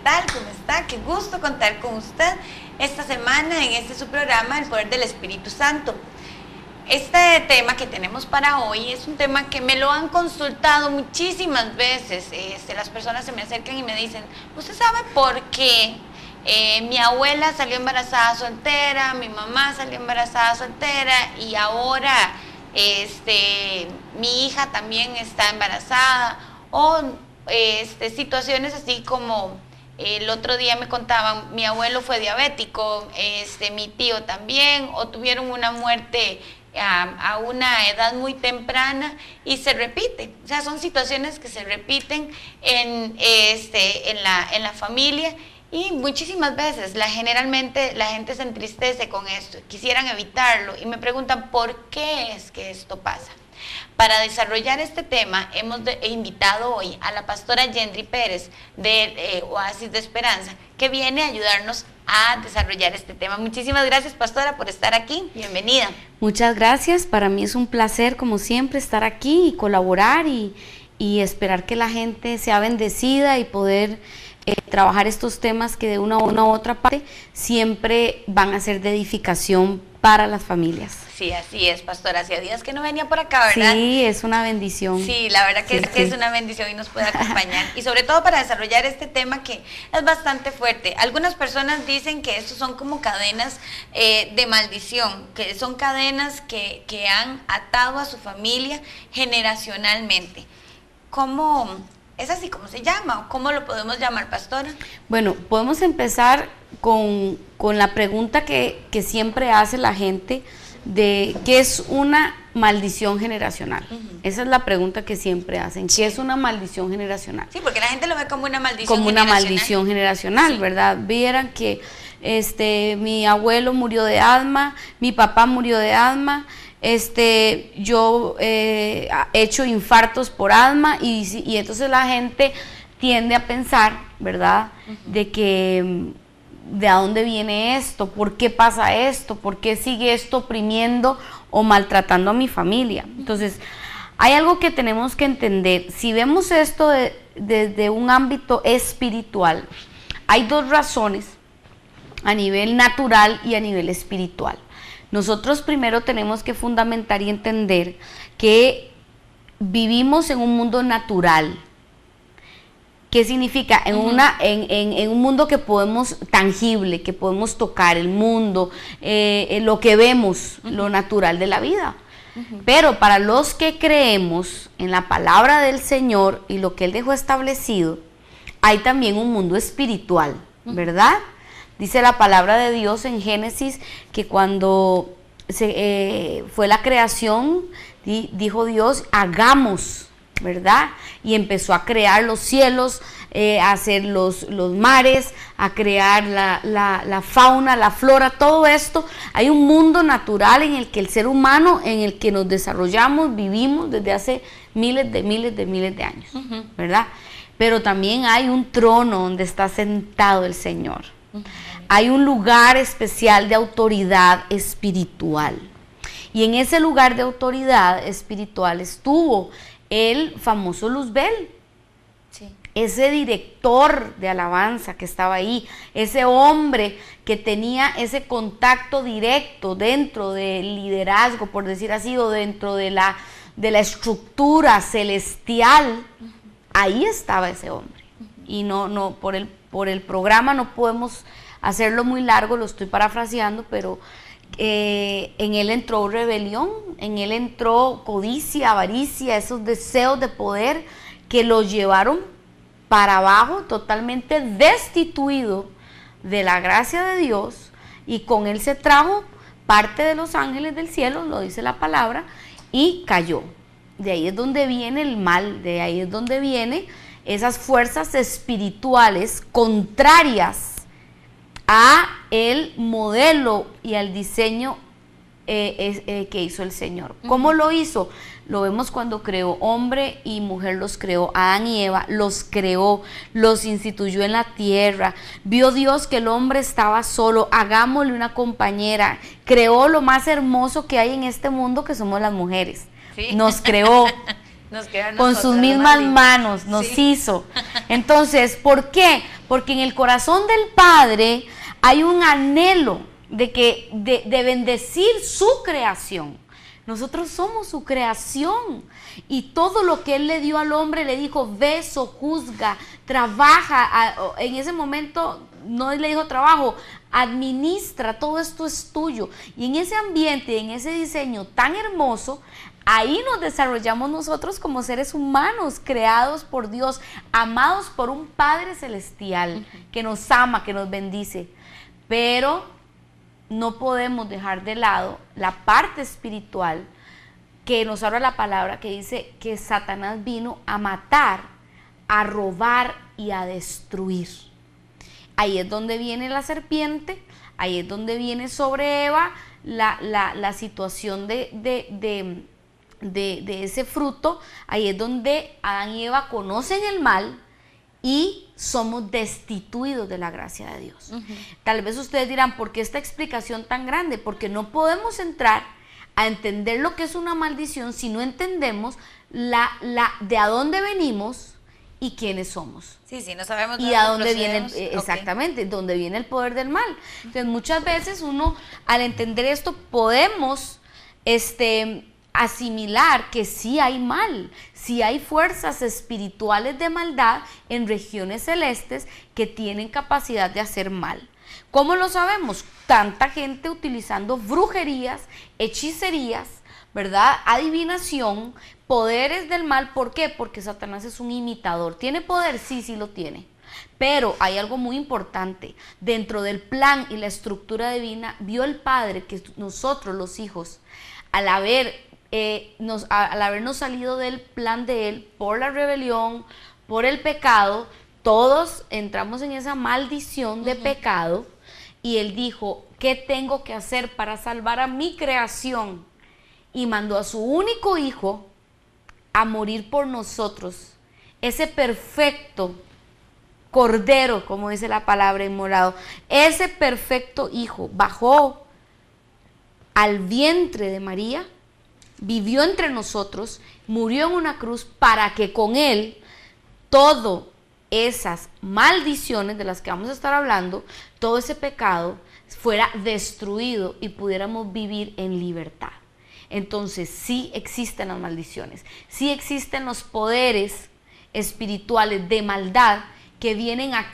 tal? ¿Cómo está? Qué gusto contar con usted esta semana en este su programa, El Poder del Espíritu Santo. Este tema que tenemos para hoy es un tema que me lo han consultado muchísimas veces. Las personas se me acercan y me dicen, ¿usted sabe por qué mi abuela salió embarazada soltera, mi mamá salió embarazada soltera y ahora mi hija también está embarazada? O situaciones así como el otro día me contaban, mi abuelo fue diabético, mi tío también, o tuvieron una muerte a una edad muy temprana y se repite. O sea, son situaciones que se repiten en la familia, y muchísimas veces generalmente la gente se entristece con esto, quisieran evitarlo y me preguntan por qué es que esto pasa. Para desarrollar este tema hemos invitado hoy a la pastora Yendri Pérez de Oasis de Esperanza, que viene a ayudarnos a desarrollar este tema. Muchísimas gracias, pastora, por estar aquí. Bienvenida. Muchas gracias. Para mí es un placer, como siempre, estar aquí y colaborar y esperar que la gente sea bendecida y poder trabajar estos temas que de una u otra parte siempre van a ser de edificación para las familias. Sí, así es, pastora. Hacía días que no venía por acá, ¿verdad? Sí, es una bendición. Sí, la verdad que, que es una bendición y nos puede acompañar. Y sobre todo para desarrollar este tema que es bastante fuerte. Algunas personas dicen que estos son como cadenas de maldición, que son cadenas que han atado a su familia generacionalmente. ¿Cómo es así como se llama? ¿Cómo lo podemos llamar, pastora? Bueno, podemos empezar con la pregunta que siempre hace la gente de qué es una maldición generacional. Esa es la pregunta que siempre hacen. ¿Qué es una maldición generacional? Sí, porque la gente lo ve como una maldición generacional. Como una maldición generacional, sí. ¿Verdad? Vieran que mi abuelo murió de asma, mi papá murió de asma, yo he hecho infartos por asma y entonces la gente tiende a pensar, ¿verdad? De que ¿de dónde viene esto? ¿Por qué pasa esto? ¿Por qué sigue esto oprimiendo o maltratando a mi familia? Entonces, hay algo que tenemos que entender. Si vemos esto desde un ámbito espiritual, hay dos razones, a nivel natural y a nivel espiritual. Nosotros primero tenemos que fundamentar y entender que vivimos en un mundo natural. ¿Qué significa? En un mundo que podemos, tangible, que podemos tocar, el mundo, lo que vemos, lo natural de la vida. Pero para los que creemos en la palabra del Señor y lo que Él dejó establecido, hay también un mundo espiritual, ¿verdad? Dice la palabra de Dios en Génesis que cuando fue la creación, dijo Dios, hagamos, ¿verdad? Y empezó a crear los cielos, a hacer los mares, a crear la fauna, la flora, todo esto. Hay un mundo natural en el que el ser humano, en el que nos desarrollamos, vivimos desde hace miles de años, ¿verdad? Pero también hay un trono donde está sentado el Señor. Hay un lugar especial de autoridad espiritual. Y en ese lugar de autoridad espiritual estuvo el famoso Luzbel, sí. Ese director de alabanza que estaba ahí, ese hombre que tenía ese contacto directo dentro del liderazgo, por decir así, o dentro de la estructura celestial, ahí estaba ese hombre. Y no por el programa no podemos hacerlo muy largo, lo estoy parafraseando, pero en él entró rebelión, en él entró codicia, avaricia, esos deseos de poder que lo llevaron para abajo, totalmente destituido de la gracia de Dios, y con él se trajo parte de los ángeles del cielo, lo dice la palabra, y cayó. De ahí es donde viene el mal, de ahí es donde vienen esas fuerzas espirituales contrarias a el modelo y al diseño que hizo el Señor. ¿Cómo lo hizo? Lo vemos cuando creó hombre y mujer, los creó, Adán y Eva, los creó, los instituyó en la tierra. Vio Dios que el hombre estaba solo, hagámosle una compañera. Creó lo más hermoso que hay en este mundo, que somos las mujeres. ¿Sí? Nos creó. Con sus mismas manos, nos hizo. Entonces, ¿por qué? porque en el corazón del Padre hay un anhelo de bendecir su creación. Nosotros somos su creación y todo lo que Él le dio al hombre, le dijo, ve, sojuzga, trabaja. En ese momento no le dijo trabajo, administra, todo esto es tuyo. Y en ese ambiente, en ese diseño tan hermoso, ahí nos desarrollamos nosotros como seres humanos, creados por Dios, amados por un Padre celestial que nos ama, que nos bendice. Pero no podemos dejar de lado la parte espiritual que nos habla la palabra, que dice que Satanás vino a matar, a robar y a destruir. Ahí es donde viene la serpiente, ahí es donde viene sobre Eva la situación de ese fruto, ahí es donde Adán y Eva conocen el mal y somos destituidos de la gracia de Dios. Tal vez ustedes dirán, ¿por qué esta explicación tan grande? Porque no podemos entrar a entender lo que es una maldición si no entendemos de a dónde venimos y quiénes somos. Sí, no sabemos y a dónde viene exactamente, dónde viene el poder del mal. Entonces muchas veces uno, al entender esto, podemos asimilar que sí hay mal, sí hay fuerzas espirituales de maldad en regiones celestes que tienen capacidad de hacer mal. ¿Cómo lo sabemos? Tanta gente utilizando brujerías, hechicerías, ¿verdad? Adivinación, poderes del mal. ¿Por qué? Porque Satanás es un imitador. ¿Tiene poder? Sí, sí lo tiene. Pero hay algo muy importante. Dentro del plan y la estructura divina, vio el Padre que nosotros, los hijos, al habernos salido del plan de Él por la rebelión, por el pecado, todos entramos en esa maldición de pecado, y Él dijo, ¿qué tengo que hacer para salvar a mi creación? Y mandó a su único hijo a morir por nosotros, ese perfecto cordero, como dice la palabra, inmolado, ese perfecto hijo bajó al vientre de María, vivió entre nosotros, murió en una cruz para que con Él todas esas maldiciones de las que vamos a estar hablando, todo ese pecado fuera destruido y pudiéramos vivir en libertad. Entonces sí existen las maldiciones, sí existen los poderes espirituales de maldad que vienen a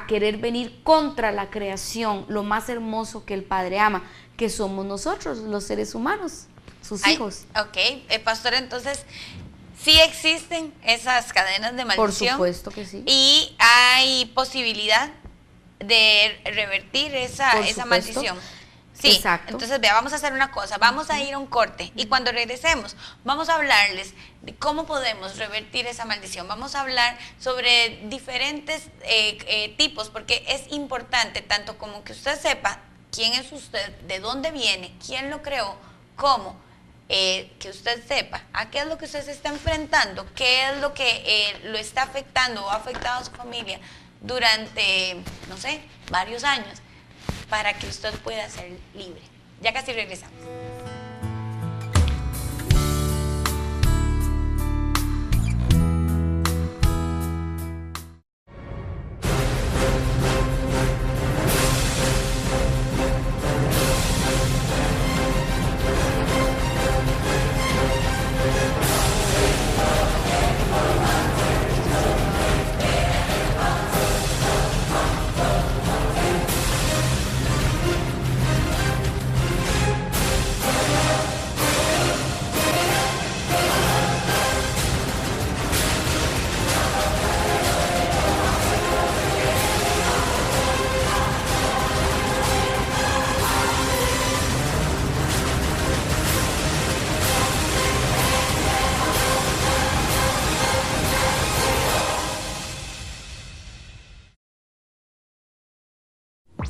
querer venir contra la creación, lo más hermoso que el Padre ama, que somos nosotros, los seres humanos, sus hijos. Ok, pastor, entonces sí existen esas cadenas de maldición. Por supuesto que sí. Y hay posibilidad de revertir esa maldición. Sí, exacto. Entonces vea, vamos a hacer una cosa, vamos a ir a un corte y cuando regresemos vamos a hablarles de cómo podemos revertir esa maldición. Vamos a hablar sobre diferentes tipos, porque es importante tanto como que usted sepa quién es usted, de dónde viene, quién lo creó, cómo, que usted sepa a qué es lo que usted se está enfrentando, qué es lo que lo está afectando o ha afectado a su familia durante, no sé, varios años, para que usted pueda ser libre. Ya casi regresamos.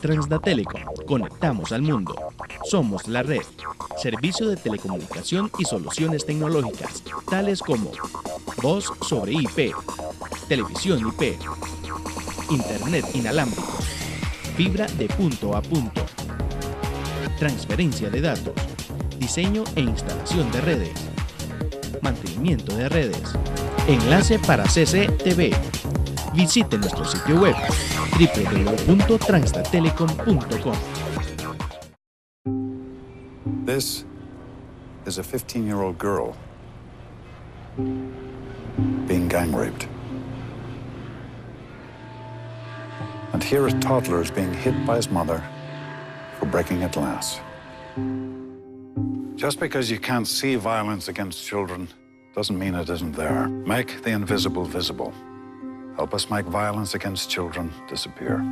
Transdatelecom, conectamos al mundo. Somos la red, servicio de telecomunicación y soluciones tecnológicas, tales como voz sobre IP, televisión IP, internet inalámbrico, fibra de punto a punto, transferencia de datos, diseño e instalación de redes, mantenimiento de redes, enlace para CCTV, Visite nuestro sitio web www.transtatelecom.com. This is a 15-year-old girl being gang raped. And here a toddler is being hit by his mother for breaking a glass. Just because you can't see violence against children doesn't mean it isn't there. Make the invisible visible. Help us make violence against children disappear.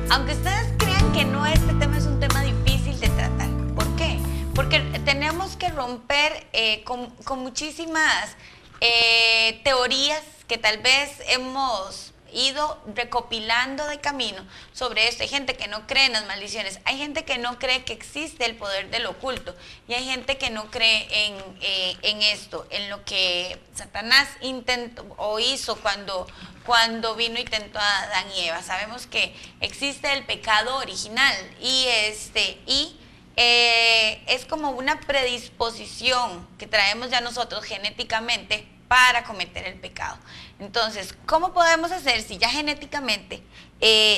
Aunque ustedes crean que no, este tema es un tema difícil de tratar. ¿Por qué? Porque tenemos que romper con muchísimas teorías que tal vez hemos ido recopilando de camino sobre esto. Hay gente que no cree en las maldiciones, hay gente que no cree que existe el poder del oculto, y hay gente que no cree en esto, en lo que Satanás intentó o hizo cuando vino y tentó a Adán y Eva. Sabemos que existe el pecado original y es como una predisposición que traemos ya nosotros genéticamente para cometer el pecado. Entonces, ¿cómo podemos hacer si ya genéticamente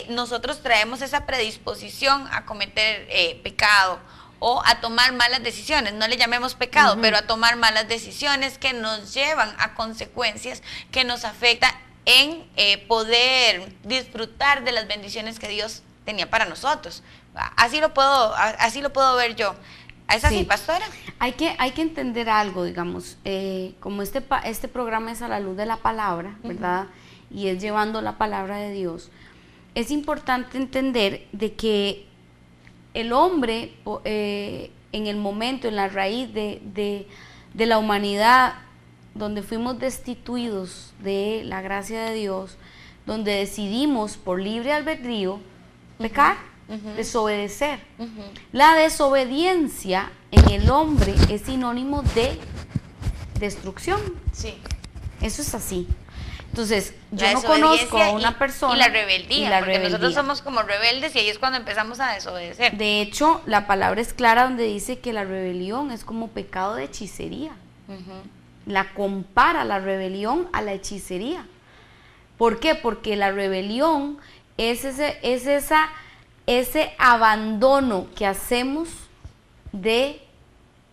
nosotros traemos esa predisposición a cometer pecado o a tomar malas decisiones? No le llamemos pecado, pero a tomar malas decisiones que nos llevan a consecuencias que nos afectan en poder disfrutar de las bendiciones que Dios tenía para nosotros. Así lo puedo ver yo. ¿Es así, sí, pastora? Hay que entender algo, digamos, como este programa es a la luz de la palabra, ¿verdad? Y es llevando la palabra de Dios. Es importante entender de que el hombre, en el momento, en la raíz de la humanidad, donde fuimos destituidos de la gracia de Dios, donde decidimos por libre albedrío pecar, desobedecer. La desobediencia en el hombre es sinónimo de destrucción. Sí. Eso es así. Entonces, yo no conozco a una persona... Y la rebeldía, porque nosotros somos como rebeldes y ahí es cuando empezamos a desobedecer. De hecho, la palabra es clara donde dice que la rebelión es como pecado de hechicería. La compara la rebelión a la hechicería. ¿Por qué? Porque la rebelión es ese abandono que hacemos de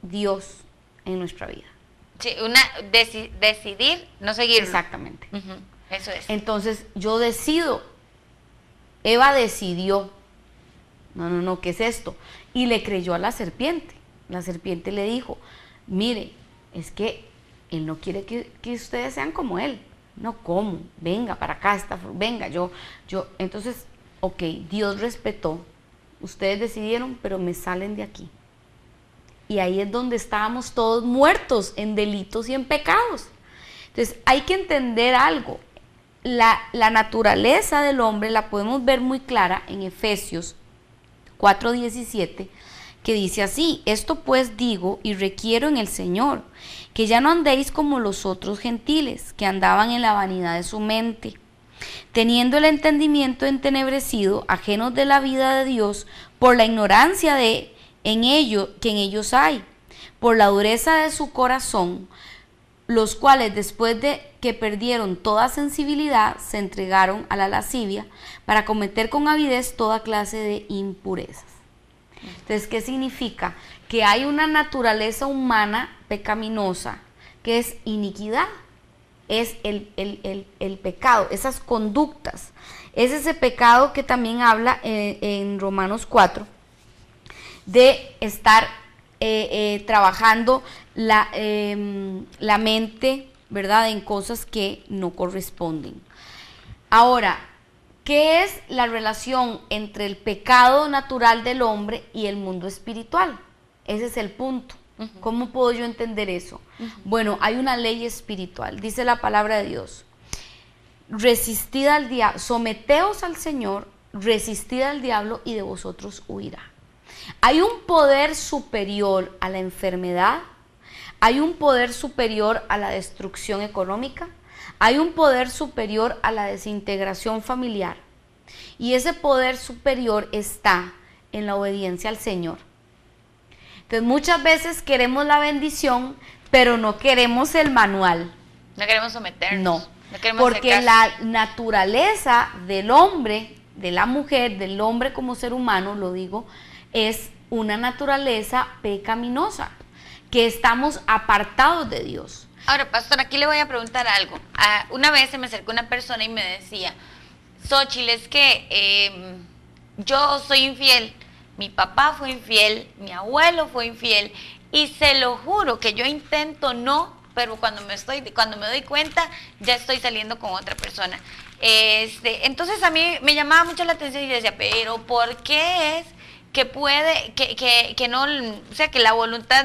Dios en nuestra vida. Sí, decidir no seguirlo. Exactamente. Eso es. Entonces yo decido, Eva decidió, no, ¿qué es esto? Y le creyó a la serpiente. La serpiente le dijo, mire, es que él no quiere que ustedes sean como él. No, ¿cómo? Venga para acá, venga, yo. Entonces, ok, Dios respetó, ustedes decidieron, pero me salen de aquí. Y ahí es donde estábamos todos muertos en delitos y en pecados. Entonces hay que entender algo, la naturaleza del hombre la podemos ver muy clara en Efesios 4:17, que dice así, esto pues digo y requiero en el Señor, que ya no andéis como los otros gentiles, que andaban en la vanidad de su mente, teniendo el entendimiento entenebrecido, ajenos de la vida de Dios, por la ignorancia que en ellos hay, por la dureza de su corazón, los cuales después de que perdieron toda sensibilidad, se entregaron a la lascivia, para cometer con avidez toda clase de impurezas. Entonces, ¿qué significa? Que hay una naturaleza humana pecaminosa, que es iniquidad. Es el pecado, esas conductas. Es ese pecado que también habla en Romanos 4, de estar trabajando la mente, ¿verdad?, en cosas que no corresponden. Ahora, ¿qué es la relación entre el pecado natural del hombre y el mundo espiritual? Ese es el punto. ¿Cómo puedo yo entender eso? Bueno, hay una ley espiritual, dice la palabra de Dios. Resistid al diablo, someteos al Señor, resistid al diablo y de vosotros huirá. Hay un poder superior a la enfermedad, Hay un poder superior a la destrucción económica, hay un poder superior a la desintegración familiar, y ese poder superior está en la obediencia al Señor. Entonces muchas veces queremos la bendición, pero no queremos el manual. No queremos someternos. No, queremos porque hacer caso. la naturaleza del hombre, de la mujer, del hombre como ser humano, lo digo, es una naturaleza pecaminosa, que estamos apartados de Dios. Ahora, pastor, aquí le voy a preguntar algo. Una vez se me acercó una persona y me decía, Xochitl, es que yo soy infiel, mi papá fue infiel, mi abuelo fue infiel, y se lo juro que yo intento no, pero cuando me doy cuenta, ya estoy saliendo con otra persona. Entonces a mí me llamaba mucho la atención y decía, pero ¿por qué es que puede, que no, o sea, que la voluntad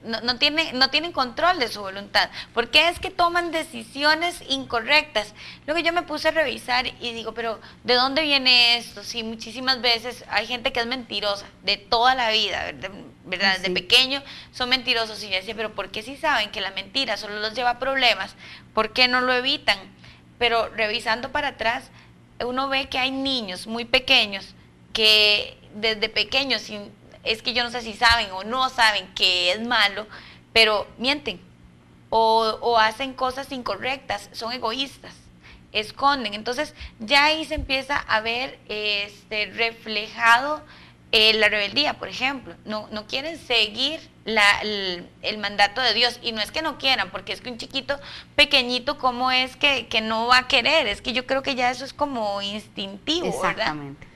no tienen control de su voluntad? ¿Por qué es que toman decisiones incorrectas? Luego yo me puse a revisar y digo, pero ¿de dónde viene esto? Sí, muchísimas veces hay gente que es mentirosa de toda la vida, ¿verdad? Sí. Desde pequeño son mentirosos, y yo decía, pero ¿por qué si saben que la mentira solo los lleva a problemas? ¿Por qué no lo evitan? Pero revisando para atrás, uno ve que hay niños muy pequeños que desde pequeños, es que yo no sé si saben o no saben que es malo, pero mienten o hacen cosas incorrectas, son egoístas, esconden. Entonces ya ahí se empieza a ver reflejado la rebeldía, por ejemplo. No quieren seguir el mandato de Dios, y no es que no quieran, porque es que un chiquito pequeñito, ¿cómo es que no va a querer? Es que yo creo que ya eso es como instintivo, Exactamente. ¿verdad?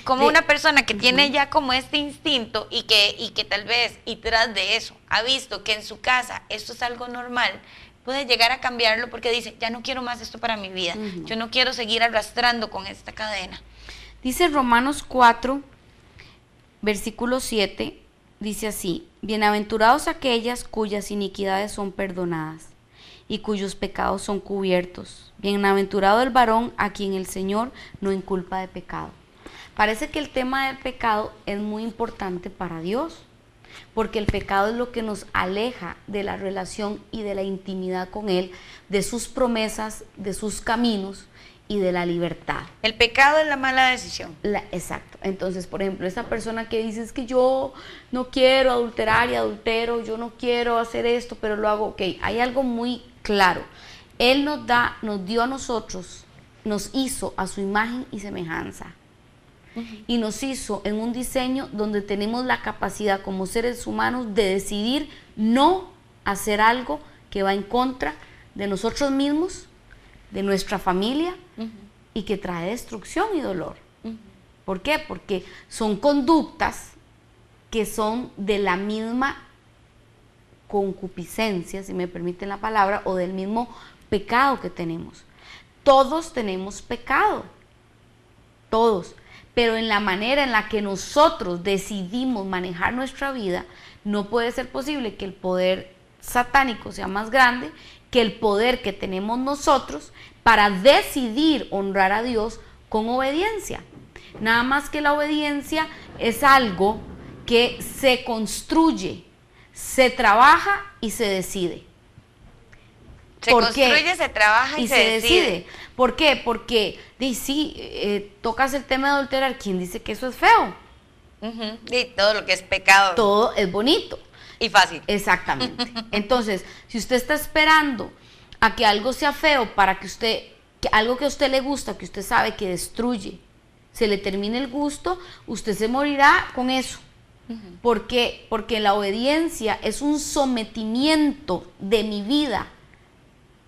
Como una persona que tiene ya como este instinto y que tal vez, y tras de eso, ha visto que en su casa esto es algo normal, puede llegar a cambiarlo porque dice, ya no quiero más esto para mi vida, yo no quiero seguir arrastrando con esta cadena. Dice Romanos 4, versículo 7, dice así: bienaventurados aquellas cuyas iniquidades son perdonadas y cuyos pecados son cubiertos. Bienaventurado el varón a quien el Señor no inculpa de pecado. Parece que el tema del pecado es muy importante para Dios, porque el pecado es lo que nos aleja de la relación y de la intimidad con Él, de sus promesas, de sus caminos y de la libertad. El pecado es la mala decisión. Exacto. Entonces, por ejemplo, esa persona que dice, es que yo no quiero adulterar y adultero, yo no quiero hacer esto, pero lo hago. Ok, hay algo muy claro. Él nos dio a nosotros, nos hizo a su imagen y semejanza. Y nos hizo en un diseño donde tenemos la capacidad como seres humanos de decidir no hacer algo que va en contra de nosotros mismos, de nuestra familia, y que trae destrucción y dolor. ¿Por qué? Porque son conductas que son de la misma concupiscencia, si me permiten la palabra, o del mismo pecado que tenemos. Todos tenemos pecado, todos. Pero en la manera en la que nosotros decidimos manejar nuestra vida, no puede ser posible que el poder satánico sea más grande que el poder que tenemos nosotros para decidir honrar a Dios con obediencia. Nada más que la obediencia es algo que se construye, se trabaja y se decide. Se construye, se trabaja y se decide. ¿Por qué? Porque tocas el tema de adulterar. ¿Quién dice que eso es feo? Y todo lo que es pecado. Todo es bonito. Y fácil. Exactamente. Entonces, si usted está esperando a que algo sea feo para que algo que a usted le gusta, que usted sabe que destruye, se le termine el gusto, usted se morirá con eso. ¿Por qué? Porque la obediencia es un sometimiento de mi vida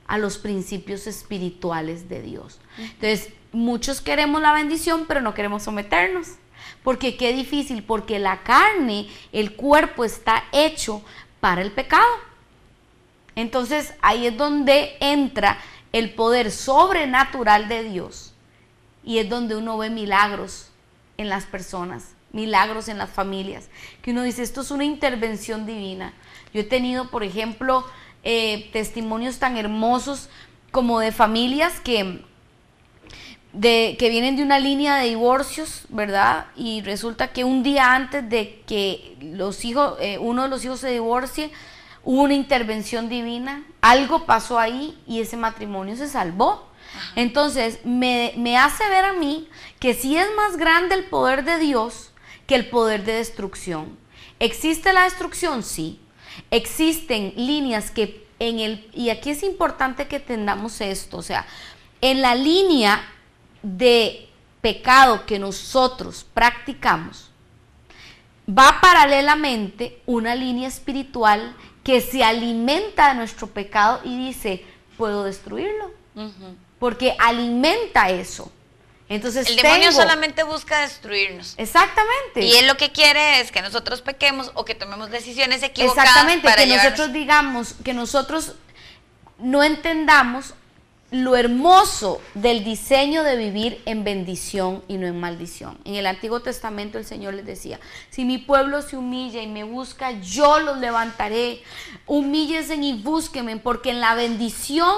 a los principios espirituales de Dios. Entonces, muchos queremos la bendición, pero no queremos someternos. Porque qué difícil, porque la carne, el cuerpo está hecho para el pecado. Entonces, ahí es donde entra el poder sobrenatural de Dios. Y es donde uno ve milagros en las personas, milagros en las familias. Que uno dice, esto es una intervención divina. Yo he tenido, por ejemplo, testimonios tan hermosos como de familias que vienen de una línea de divorcios, ¿verdad? Y resulta que un día antes de que uno de los hijos se divorcie, hubo una intervención divina, algo pasó ahí y ese matrimonio se salvó. Entonces me hace ver a mí que sí es más grande el poder de Dios que el poder de destrucción. ¿Existe la destrucción? Sí. Existen líneas que y aquí es importante que entendamos esto, o sea, en la línea de pecado que nosotros practicamos, va paralelamente una línea espiritual que se alimenta de nuestro pecado y dice, puedo destruirlo, porque alimenta eso. Entonces el demonio solamente busca destruirnos. Exactamente. Y él lo que quiere es que nosotros pequemos o que tomemos decisiones equivocadas. Exactamente, para que nosotros digamos, que nosotros no entendamos lo hermoso del diseño de vivir en bendición y no en maldición. En el Antiguo Testamento el Señor les decía, si mi pueblo se humilla y me busca, yo los levantaré. Humíllense y búsquenme, porque en la bendición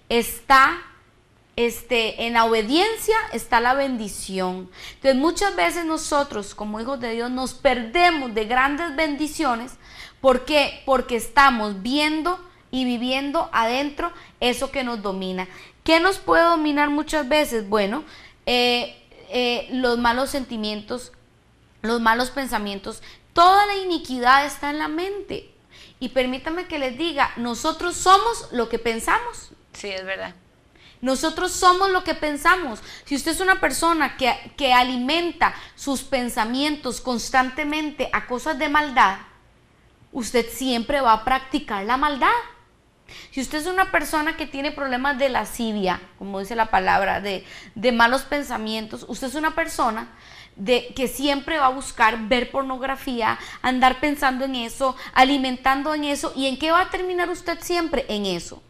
está en la obediencia está la bendición. Entonces muchas veces nosotros como hijos de Dios nos perdemos de grandes bendiciones. ¿Por qué? Porque estamos viendo y viviendo adentro eso que nos domina. ¿Qué nos puede dominar muchas veces? Bueno, los malos sentimientos, los malos pensamientos, toda la iniquidad está en la mente. Y permítanme que les diga, nosotros somos lo que pensamos. Sí, es verdad. Nosotros somos lo que pensamos. Si usted es una persona que alimenta sus pensamientos constantemente a cosas de maldad, usted siempre va a practicar la maldad. Si usted es una persona que tiene problemas de lascivia, como dice la palabra, de malos pensamientos, usted es una persona que siempre va a buscar ver pornografía, andar pensando en eso, alimentando en eso. ¿Y en qué va a terminar usted siempre? En eso.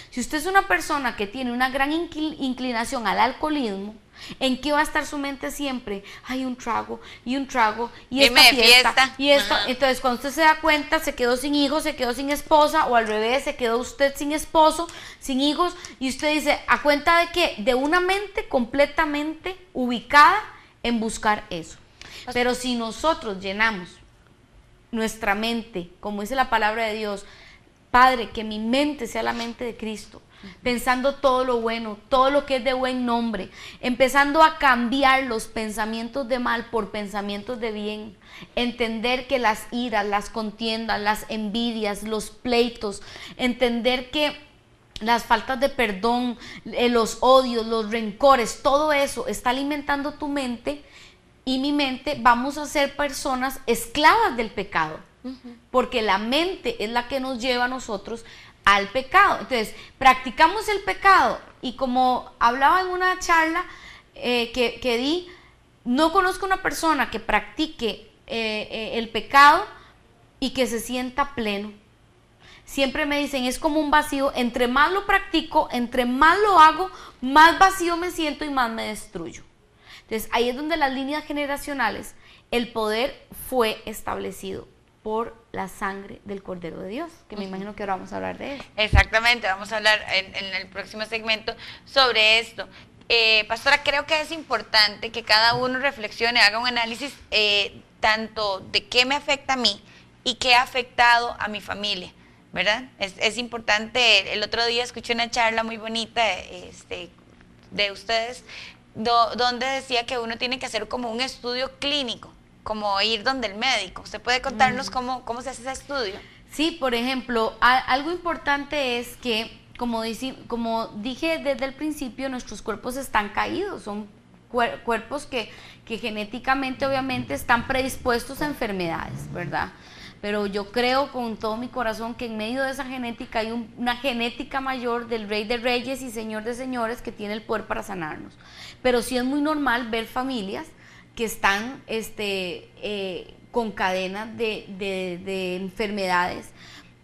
Si usted es una persona que tiene una gran inclinación al alcoholismo, ¿en qué va a estar su mente siempre? Hay un trago y esta fiesta y esto. Entonces cuando usted se da cuenta, se quedó sin hijos, se quedó sin esposa, o al revés, se quedó usted sin esposo, sin hijos, y usted dice, ¿a cuenta de qué? De una mente completamente ubicada en buscar eso. Pero si nosotros llenamos nuestra mente, como dice la palabra de Dios, Padre, que mi mente sea la mente de Cristo, pensando todo lo bueno, todo lo que es de buen nombre, empezando a cambiar los pensamientos de mal por pensamientos de bien, entender que las iras, las contiendas, las envidias, los pleitos, entender que las faltas de perdón, los odios, los rencores, todo eso está alimentando tu mente y mi mente. Vamos a ser personas esclavas del pecado. Porque la mente es la que nos lleva a nosotros al pecado. Entonces, practicamos el pecado. Y como hablaba en una charla que di, no conozco una persona que practique el pecado y que se sienta pleno. Siempre me dicen, es como un vacío. Entre más lo practico, entre más lo hago, más vacío me siento y más me destruyo. Entonces, ahí es donde las líneas generacionales, el poder fue establecido por la sangre del Cordero de Dios, que me imagino que ahora vamos a hablar de eso. Exactamente, vamos a hablar en el próximo segmento sobre esto. Pastora, creo que es importante que cada uno reflexione, haga un análisis tanto de qué me afecta a mí y qué ha afectado a mi familia, ¿verdad? Es importante. El otro día escuché una charla muy bonita de ustedes, donde decía que uno tiene que hacer como un estudio clínico, como ir donde el médico. ¿Usted puede contarnos cómo se hace ese estudio? Sí, por ejemplo, algo importante es que, como dije desde el principio, nuestros cuerpos están caídos, son cuerpos que genéticamente obviamente están predispuestos a enfermedades, ¿verdad? Pero yo creo con todo mi corazón que en medio de esa genética hay una genética mayor del Rey de Reyes y Señor de Señores que tiene el poder para sanarnos. Pero sí es muy normal ver familias que están con cadenas de enfermedades,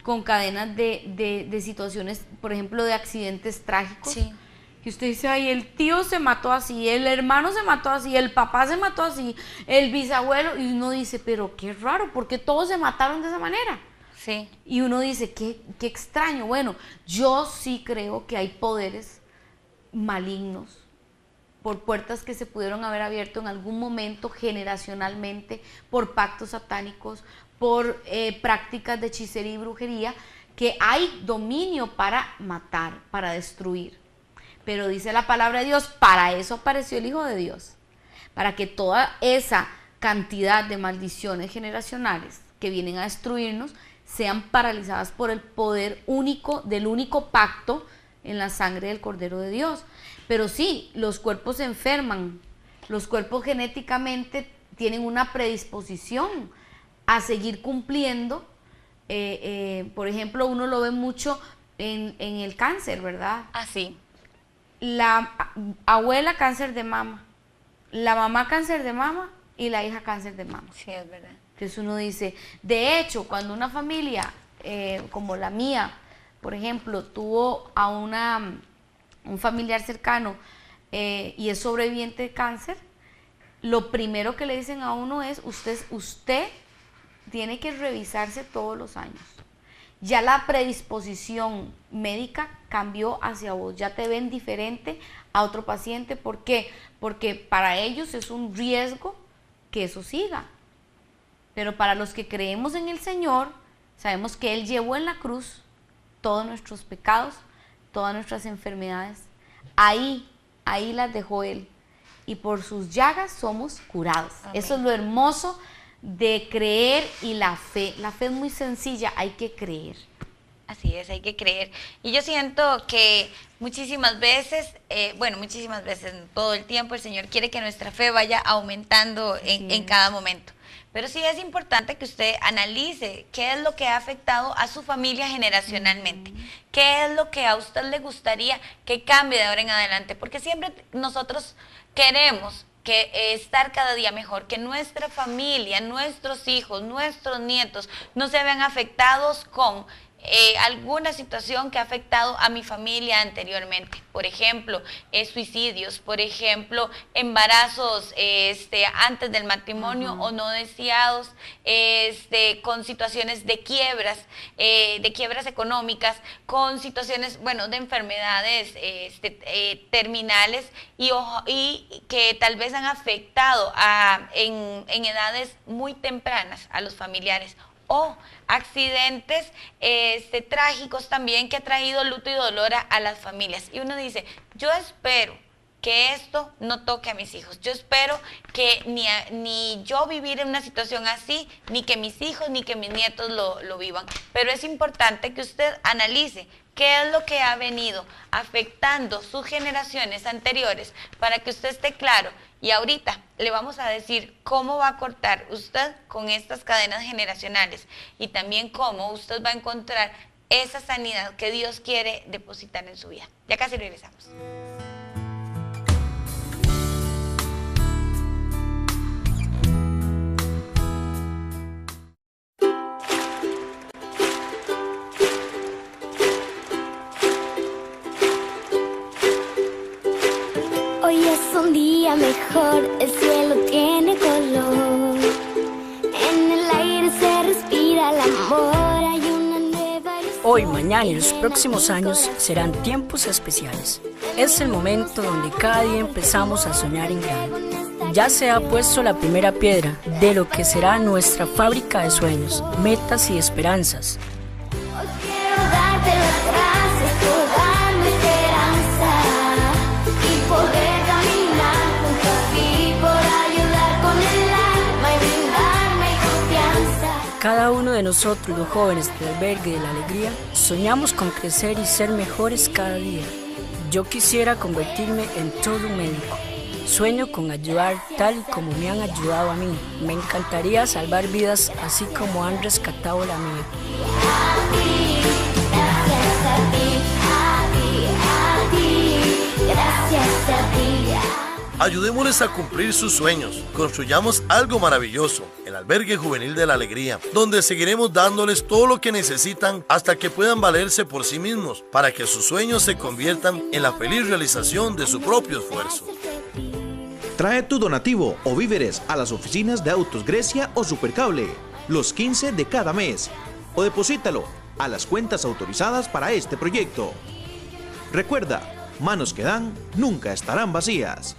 con cadenas de situaciones, por ejemplo, de accidentes trágicos. Sí. Que usted dice, ay, el tío se mató así, el hermano se mató así, el papá se mató así, el bisabuelo, y uno dice, pero qué raro, ¿por qué todos se mataron de esa manera? Sí. Y uno dice, qué extraño. Bueno, yo sí creo que hay poderes malignos por puertas que se pudieron haber abierto en algún momento generacionalmente, por pactos satánicos, por prácticas de hechicería y brujería, que hay dominio para matar, para destruir. Pero dice la palabra de Dios, para eso apareció el Hijo de Dios, para que toda esa cantidad de maldiciones generacionales que vienen a destruirnos sean paralizadas por el poder único del único pacto en la sangre del Cordero de Dios. Pero sí, los cuerpos se enferman, los cuerpos genéticamente tienen una predisposición a seguir cumpliendo. Por ejemplo, uno lo ve mucho en el cáncer, ¿verdad? Así. La abuela cáncer de mama, la mamá cáncer de mama y la hija cáncer de mama. Sí, es verdad. Entonces uno dice, de hecho, cuando una familia como la mía, por ejemplo, tuvo a un familiar cercano y es sobreviviente de cáncer, lo primero que le dicen a uno es, usted tiene que revisarse todos los años. Ya la predisposición médica cambió hacia vos, ya te ven diferente a otro paciente. ¿Por qué? Porque para ellos es un riesgo que eso siga. Pero para los que creemos en el Señor, sabemos que Él llevó en la cruz todos nuestros pecados, todas nuestras enfermedades. Ahí las dejó Él. Y por sus llagas somos curados. Amén. Eso es lo hermoso de creer y la fe. La fe es muy sencilla, hay que creer. Así es, hay que creer. Y yo siento que muchísimas veces, todo el tiempo, el Señor quiere que nuestra fe vaya aumentando en cada momento. Pero sí es importante que usted analice qué es lo que ha afectado a su familia generacionalmente, qué es lo que a usted le gustaría que cambie de ahora en adelante, porque siempre nosotros queremos estar cada día mejor, que nuestra familia, nuestros hijos, nuestros nietos no se vean afectados con alguna situación que ha afectado a mi familia anteriormente. Por ejemplo, suicidios, por ejemplo, embarazos antes del matrimonio o no deseados, con situaciones de quiebras económicas, con situaciones, de enfermedades terminales y que tal vez han afectado en edades muy tempranas a los familiares. O accidentes trágicos también que ha traído luto y dolor a las familias. Y uno dice, yo espero que esto no toque a mis hijos. Yo espero que ni yo vivir en una situación así, ni que mis hijos, ni que mis nietos lo vivan. Pero es importante que usted analice qué es lo que ha venido afectando sus generaciones anteriores para que usted esté claro. Y ahorita le vamos a decir cómo va a cortar usted con estas cadenas generacionales y también cómo usted va a encontrar esa sanidad que Dios quiere depositar en su vida. Ya casi regresamos. Hoy es un día mejor, el cielo tiene color, en el aire se respira el amor, hay una nueva ilusión. Hoy, mañana y los próximos años serán tiempos especiales. Es el momento donde cada día empezamos a soñar en grande. Ya se ha puesto la primera piedra de lo que será nuestra fábrica de sueños, metas y esperanzas. Hoy quiero darte las gracias por darme esperanza y poder caminar junto a ti, por ayudar con el alma y brindarme confianza. Cada uno de nosotros, los jóvenes del Albergue de la Alegría, soñamos con crecer y ser mejores cada día. Yo quisiera convertirme en todo un médico. Sueño con ayudar tal y como me han ayudado a mí. Me encantaría salvar vidas así como han rescatado la mía. Gracias a ti. Ayudémosles a cumplir sus sueños. Construyamos algo maravilloso, el Albergue Juvenil de la Alegría, donde seguiremos dándoles todo lo que necesitan hasta que puedan valerse por sí mismos, para que sus sueños se conviertan en la feliz realización de su propio esfuerzo. Trae tu donativo o víveres a las oficinas de Autos Grecia o Supercable los 15 de cada mes o deposítalo a las cuentas autorizadas para este proyecto. Recuerda, manos que dan nunca estarán vacías.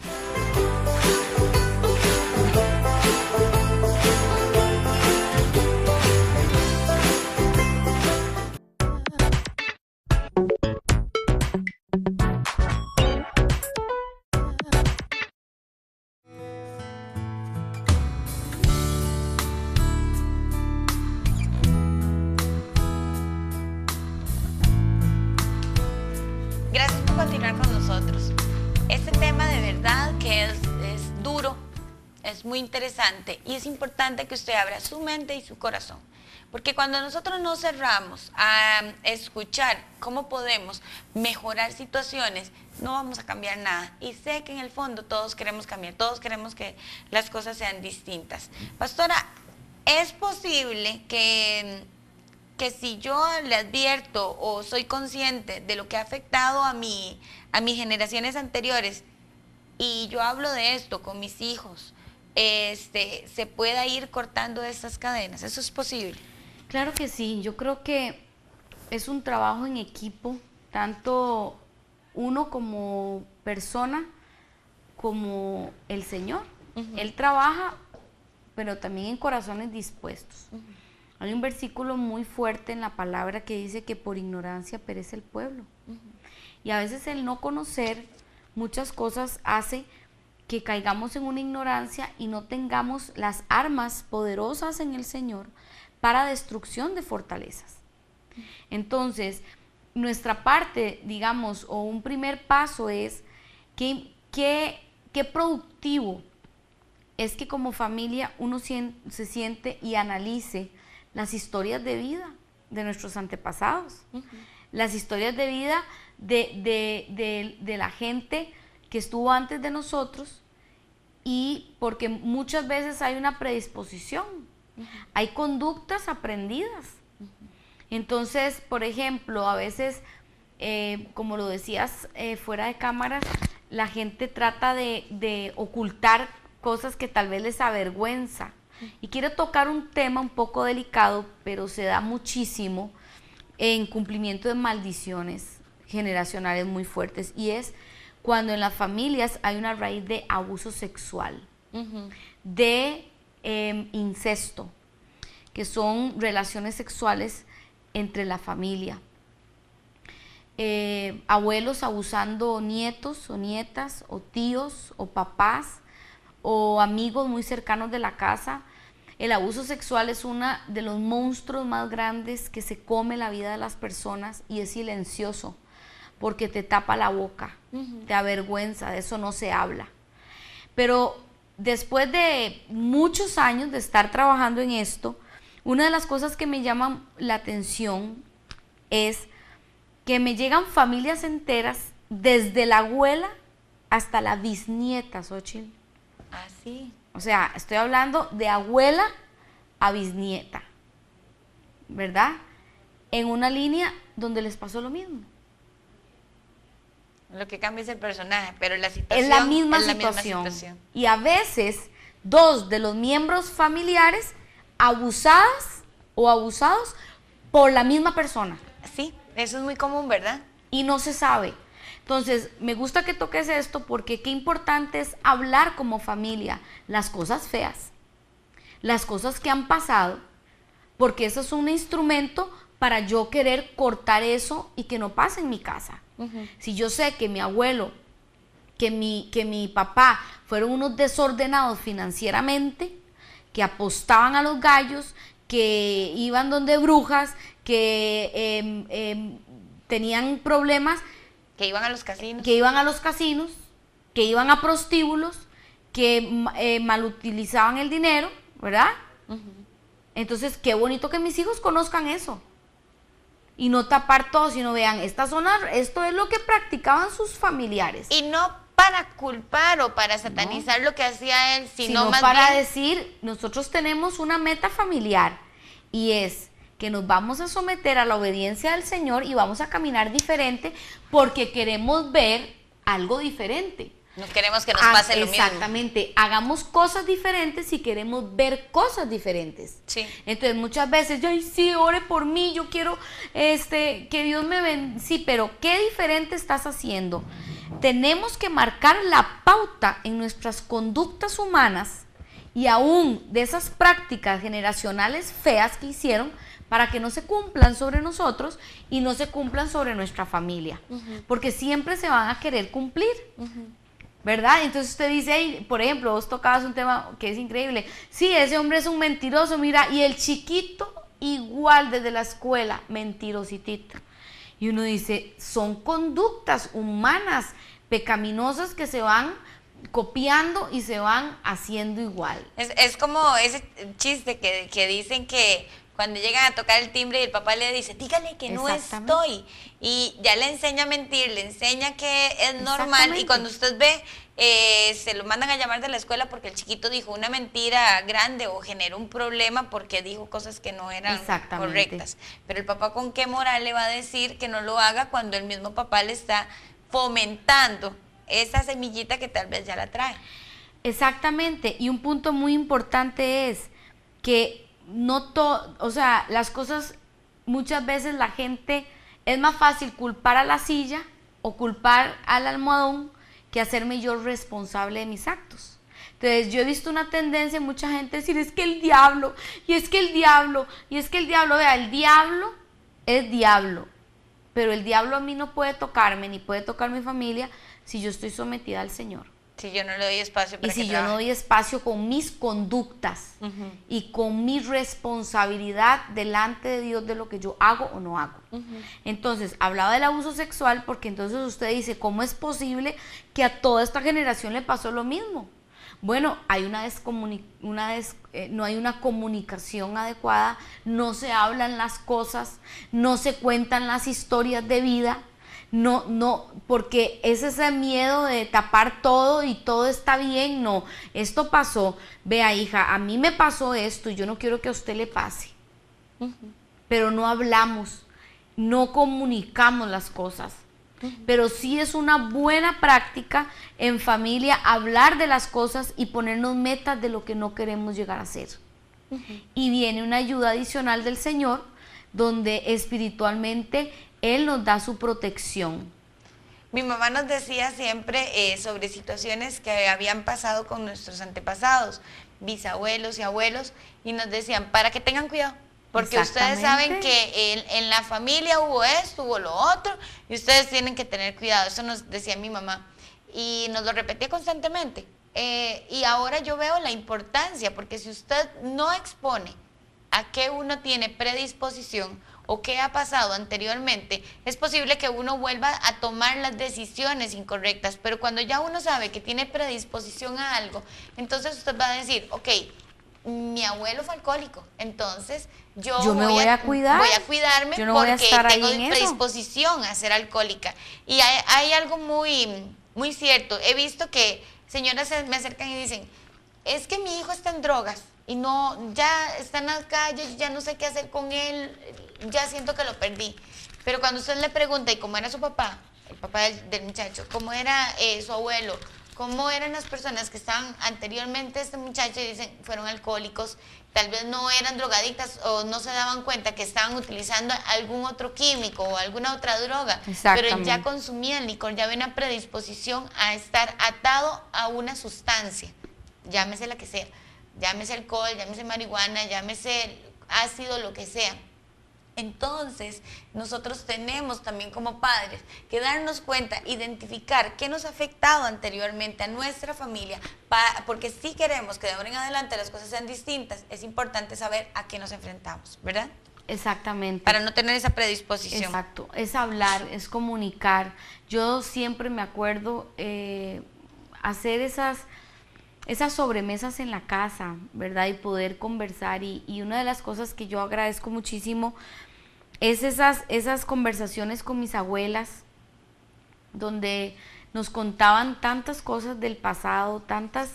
con nosotros. Este tema de verdad que es duro, es muy interesante y es importante que usted abra su mente y su corazón. Porque cuando nosotros nos cerramos a escuchar cómo podemos mejorar situaciones, no vamos a cambiar nada. Y sé que en el fondo todos queremos cambiar, todos queremos que las cosas sean distintas. Pastora, ¿es posible que si yo le advierto o soy consciente de lo que ha afectado a mis generaciones anteriores y yo hablo de esto con mis hijos, se pueda ir cortando estas cadenas? ¿Eso es posible? Claro que sí, yo creo que es un trabajo en equipo, tanto uno como persona como el Señor. Él trabaja, pero también en corazones dispuestos. Hay un versículo muy fuerte en la palabra que dice que por ignorancia perece el pueblo. Y a veces el no conocer muchas cosas hace que caigamos en una ignorancia y no tengamos las armas poderosas en el Señor para destrucción de fortalezas. Entonces, nuestra parte, digamos, o un primer paso es qué productivo es que como familia uno se siente y analice las historias de vida de nuestros antepasados, las historias de vida de la gente que estuvo antes de nosotros, y porque muchas veces hay una predisposición, hay conductas aprendidas. Entonces, por ejemplo, a veces, como lo decías fuera de cámaras, la gente trata de ocultar cosas que tal vez les avergüenza. Y quiero tocar un tema un poco delicado, pero se da muchísimo en cumplimiento de maldiciones generacionales muy fuertes, y es cuando en las familias hay una raíz de abuso sexual, de incesto, que son relaciones sexuales entre la familia. Abuelos abusando nietos o nietas, o tíos o papás, o amigos muy cercanos de la casa. El abuso sexual es uno de los monstruos más grandes que se come la vida de las personas, y es silencioso porque te tapa la boca, te avergüenza, de eso no se habla. Pero después de muchos años de estar trabajando en esto, una de las cosas que me llaman la atención es que me llegan familias enteras, desde la abuela hasta la bisnieta, Xochitl. Así. O sea, estoy hablando de abuela a bisnieta, ¿verdad? En una línea donde les pasó lo mismo. Lo que cambia es el personaje, pero la situación es la misma situación. Y a veces, dos de los miembros familiares abusadas o abusados por la misma persona. Sí, eso es muy común, ¿verdad? Y no se sabe. Entonces, me gusta que toques esto porque qué importante es hablar como familia las cosas feas, las cosas que han pasado, porque eso es un instrumento para yo querer cortar eso y que no pase en mi casa. Si yo sé que mi abuelo, que mi papá fueron unos desordenados financieramente, que apostaban a los gallos, que iban donde brujas, que tenían problemas, que iban a los casinos, que iban a prostíbulos, que malutilizaban el dinero, ¿verdad? Entonces, qué bonito que mis hijos conozcan eso. Y no tapar todo, sino vean, esto es lo que practicaban sus familiares. Y no para culpar o para satanizar lo que hacía él, sino más para bien decir, nosotros tenemos una meta familiar, y es que nos vamos a someter a la obediencia del Señor y vamos a caminar diferente porque queremos ver algo diferente. No queremos que nos pase lo mismo. Exactamente, hagamos cosas diferentes y queremos ver cosas diferentes. Sí. Entonces muchas veces, ay sí, ore por mí, yo quiero que Dios me bendiga. Sí, pero ¿qué diferente estás haciendo? Tenemos que marcar la pauta en nuestras conductas humanas y aún de esas prácticas generacionales feas que hicieron, para que no se cumplan sobre nosotros y no se cumplan sobre nuestra familia, porque siempre se van a querer cumplir, ¿verdad? Entonces usted dice, hey, por ejemplo, vos tocabas un tema que es increíble, sí, ese hombre es un mentiroso, mira, y el chiquito igual desde la escuela, mentirositito. Y uno dice, son conductas humanas pecaminosas que se van copiando y se van haciendo igual. Es como ese chiste que dicen que cuando llegan a tocar el timbre y el papá le dice, dígale que no estoy. Y ya le enseña a mentir, le enseña que es normal. Y cuando usted ve, se lo mandan a llamar de la escuela porque el chiquito dijo una mentira grande o generó un problema porque dijo cosas que no eran correctas. Pero el papá, ¿con qué moral le va a decir que no lo haga cuando el mismo papá le está fomentando esa semillita que tal vez ya la trae? Exactamente. Y un punto muy importante es que no todo, o sea, las cosas, muchas veces la gente, es más fácil culpar a la silla o culpar al almohadón que hacerme yo responsable de mis actos. Entonces yo he visto una tendencia en mucha gente decir, es que el diablo, y es que el diablo, y es que el diablo, vea, el diablo es diablo, pero el diablo a mí no puede tocarme, ni puede tocar mi familia, si yo estoy sometida al Señor. Si yo no le doy espacio para y si yo no doy espacio con mis conductas y con mi responsabilidad delante de Dios de lo que yo hago o no hago. Entonces, hablaba del abuso sexual porque entonces usted dice, ¿cómo es posible que a toda esta generación le pasó lo mismo? Bueno, hay no hay una comunicación adecuada, no se hablan las cosas, no se cuentan las historias de vida. No, porque es ese miedo de tapar todo y todo está bien. No, esto pasó, vea hija, a mí me pasó esto y yo no quiero que a usted le pase. Pero no hablamos, no comunicamos las cosas. Pero sí es una buena práctica en familia hablar de las cosas y ponernos metas de lo que no queremos llegar a ser. Y viene una ayuda adicional del Señor, donde espiritualmente Él nos da su protección. Mi mamá nos decía siempre sobre situaciones que habían pasado con nuestros antepasados, bisabuelos y abuelos, y nos decían, para que tengan cuidado, porque ustedes saben que en la familia hubo esto, hubo lo otro, y ustedes tienen que tener cuidado. Eso nos decía mi mamá, y nos lo repetía constantemente. Y ahora yo veo la importancia, porque si usted no expone a qué uno tiene predisposición o qué ha pasado anteriormente, es posible que uno vuelva a tomar las decisiones incorrectas, pero cuando ya uno sabe que tiene predisposición a algo, entonces usted va a decir, ok, mi abuelo fue alcohólico, entonces yo me voy a cuidar, voy a cuidarme yo no porque voy a estar tengo ahí en predisposición a ser alcohólica. Y hay algo muy cierto, he visto que señoras me acercan y dicen, es que mi hijo está en drogas, y no, ya está en la calle, ya no sé qué hacer con él, ya siento que lo perdí. Pero cuando usted le pregunta, ¿y cómo era su papá? El papá del muchacho, ¿cómo era su abuelo? ¿Cómo eran las personas que estaban anteriormente a este muchacho? Y dicen, fueron alcohólicos, tal vez no eran drogadictas o no se daban cuenta que estaban utilizando algún otro químico o alguna otra droga, pero ya consumían licor, ya había una predisposición a estar atado a una sustancia, llámese la que sea. Llámese alcohol, llámese marihuana, llámese ácido, lo que sea. Entonces, nosotros tenemos también como padres que darnos cuenta, identificar qué nos ha afectado anteriormente a nuestra familia, porque si queremos que de ahora en adelante las cosas sean distintas, es importante saber a qué nos enfrentamos, ¿verdad? Exactamente. Para no tener esa predisposición. Exacto, es hablar, es comunicar. Yo siempre me acuerdo hacer esas sobremesas en la casa, ¿verdad? Y poder conversar. Y una de las cosas que yo agradezco muchísimo es esas conversaciones con mis abuelas, donde nos contaban tantas cosas del pasado, tantas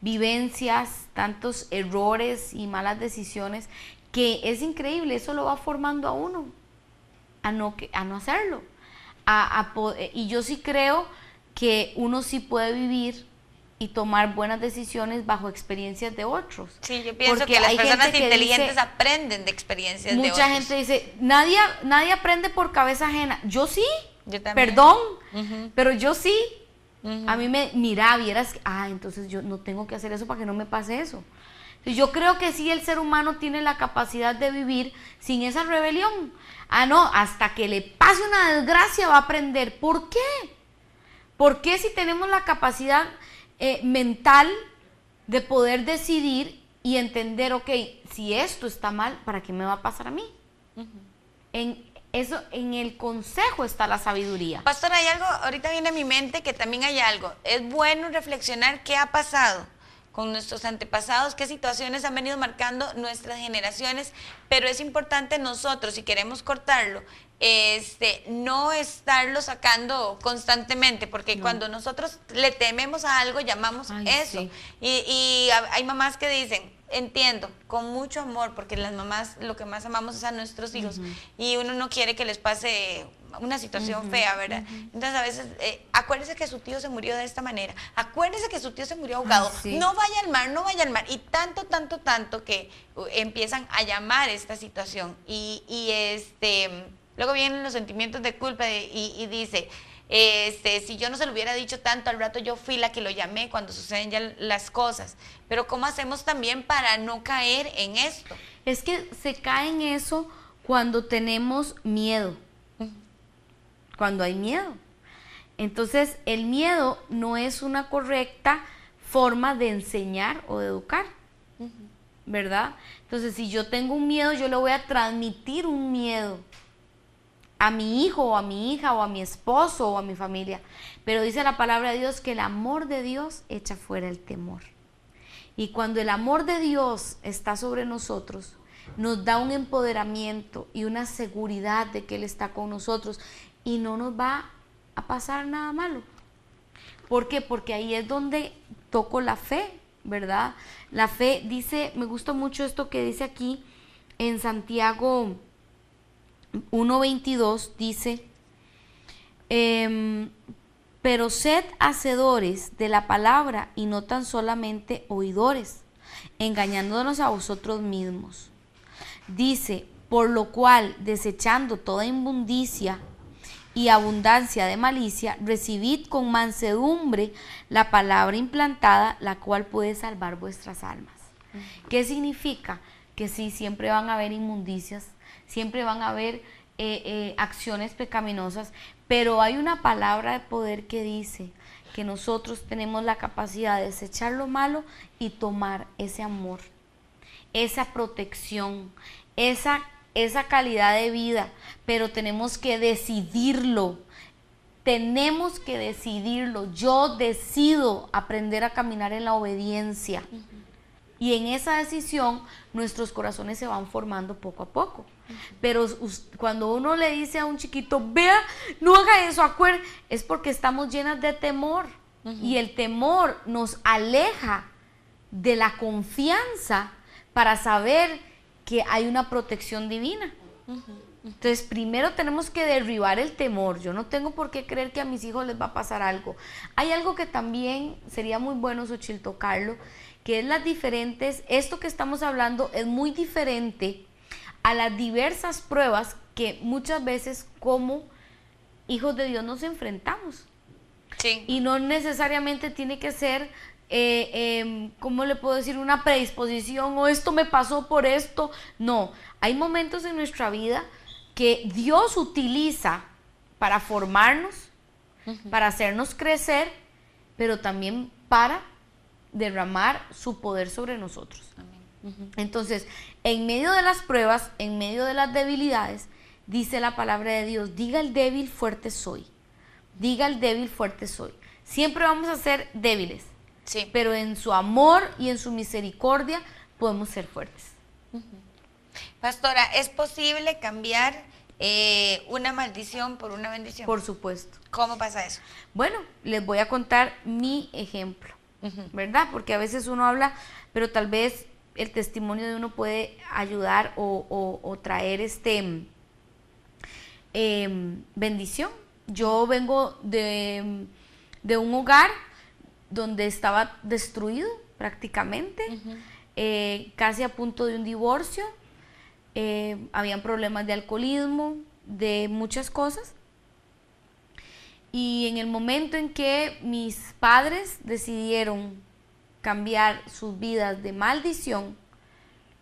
vivencias, tantos errores y malas decisiones, que es increíble, eso lo va formando a uno, a no hacerlo. Y yo sí creo que uno sí puede vivir y tomar buenas decisiones bajo experiencias de otros. Sí, yo pienso que las personas inteligentes aprenden de experiencias de otros. Mucha gente dice, nadie aprende por cabeza ajena. Yo sí, yo también. Perdón, pero yo sí. A mí vieras, entonces yo no tengo que hacer eso para que no me pase eso. Yo creo que sí, el ser humano tiene la capacidad de vivir sin esa rebelión. No, hasta que le pase una desgracia va a aprender. ¿Por qué? ¿Por qué si tenemos la capacidad mental de poder decidir y entender, ok, si esto está mal, ¿para qué me va a pasar a mí? Eso, en el consejo está la sabiduría. Pastor, hay algo, ahorita viene a mi mente que también hay algo. Es bueno reflexionar qué ha pasado con nuestros antepasados, qué situaciones han venido marcando nuestras generaciones, pero es importante nosotros, si queremos cortarlo, no estarlo sacando constantemente, porque cuando nosotros le tememos a algo, llamamos eso. Sí. Y hay mamás que dicen, entiendo, con mucho amor, porque las mamás lo que más amamos es a nuestros hijos, y uno no quiere que les pase una situación fea, ¿verdad? Entonces a veces, acuérdese que su tío se murió de esta manera, acuérdese que su tío se murió ahogado, Sí. no vaya al mar, no vaya al mar, y tanto que empiezan a llamar esta situación, luego vienen los sentimientos de culpa y dice, si yo no se lo hubiera dicho tanto, al rato yo fui la que lo llamé cuando suceden ya las cosas. Pero ¿cómo hacemos también para no caer en esto? Es que se cae en eso cuando tenemos miedo. Cuando hay miedo. Entonces, el miedo no es una correcta forma de enseñar o de educar, ¿verdad? Entonces, si yo tengo un miedo, yo le voy a transmitir un miedo a mi hijo o a mi hija o a mi esposo o a mi familia. Pero dice la palabra de Dios que el amor de Dios echa fuera el temor. Y cuando el amor de Dios está sobre nosotros, nos da un empoderamiento y una seguridad de que Él está con nosotros y no nos va a pasar nada malo. ¿Por qué? Porque ahí es donde toco la fe, ¿verdad? La fe dice, me gusta mucho esto que dice aquí en Santiago 1:22, dice, pero sed hacedores de la palabra y no tan solamente oidores, engañándonos a vosotros mismos. Dice, por lo cual, desechando toda inmundicia y abundancia de malicia, recibid con mansedumbre la palabra implantada, la cual puede salvar vuestras almas. ¿Qué significa? Que sí, siempre van a haber inmundicias, siempre van a haber acciones pecaminosas, pero hay una palabra de poder que dice que nosotros tenemos la capacidad de desechar lo malo y tomar ese amor, esa protección, esa calidad de vida, pero tenemos que decidirlo. Tenemos que decidirlo. Yo decido aprender a caminar en la obediencia. Y en esa decisión nuestros corazones se van formando poco a poco. Pero cuando uno le dice a un chiquito, vea, no haga eso, es porque estamos llenas de temor. Y el temor nos aleja de la confianza para saber que hay una protección divina. Entonces, primero tenemos que derribar el temor. Yo no tengo por qué creer que a mis hijos les va a pasar algo. Hay algo que también sería muy bueno, Xochitl, tocarlo, que es las diferentes, esto que estamos hablando es muy diferente a las diversas pruebas que muchas veces como hijos de Dios nos enfrentamos. Sí. Y no necesariamente tiene que ser, ¿cómo le puedo decir? Una predisposición o esto me pasó por esto. No, hay momentos en nuestra vida que Dios utiliza para formarnos, para hacernos crecer, pero también para derramar su poder sobre nosotros. Entonces, en medio de las pruebas, en medio de las debilidades, dice la palabra de Dios, diga el débil, fuerte soy. Diga el débil, fuerte soy. Siempre vamos a ser débiles, Sí. pero en su amor y en su misericordia podemos ser fuertes. Pastora, ¿es posible cambiar una maldición por una bendición? Por supuesto. ¿Cómo pasa eso? Bueno, les voy a contar mi ejemplo, ¿verdad? Porque a veces uno habla, pero tal vez el testimonio de uno puede ayudar o traer bendición. Yo vengo de un hogar donde estaba destruido prácticamente, casi a punto de un divorcio, habían problemas de alcoholismo, de muchas cosas. Y en el momento en que mis padres decidieron cambiar sus vidas de maldición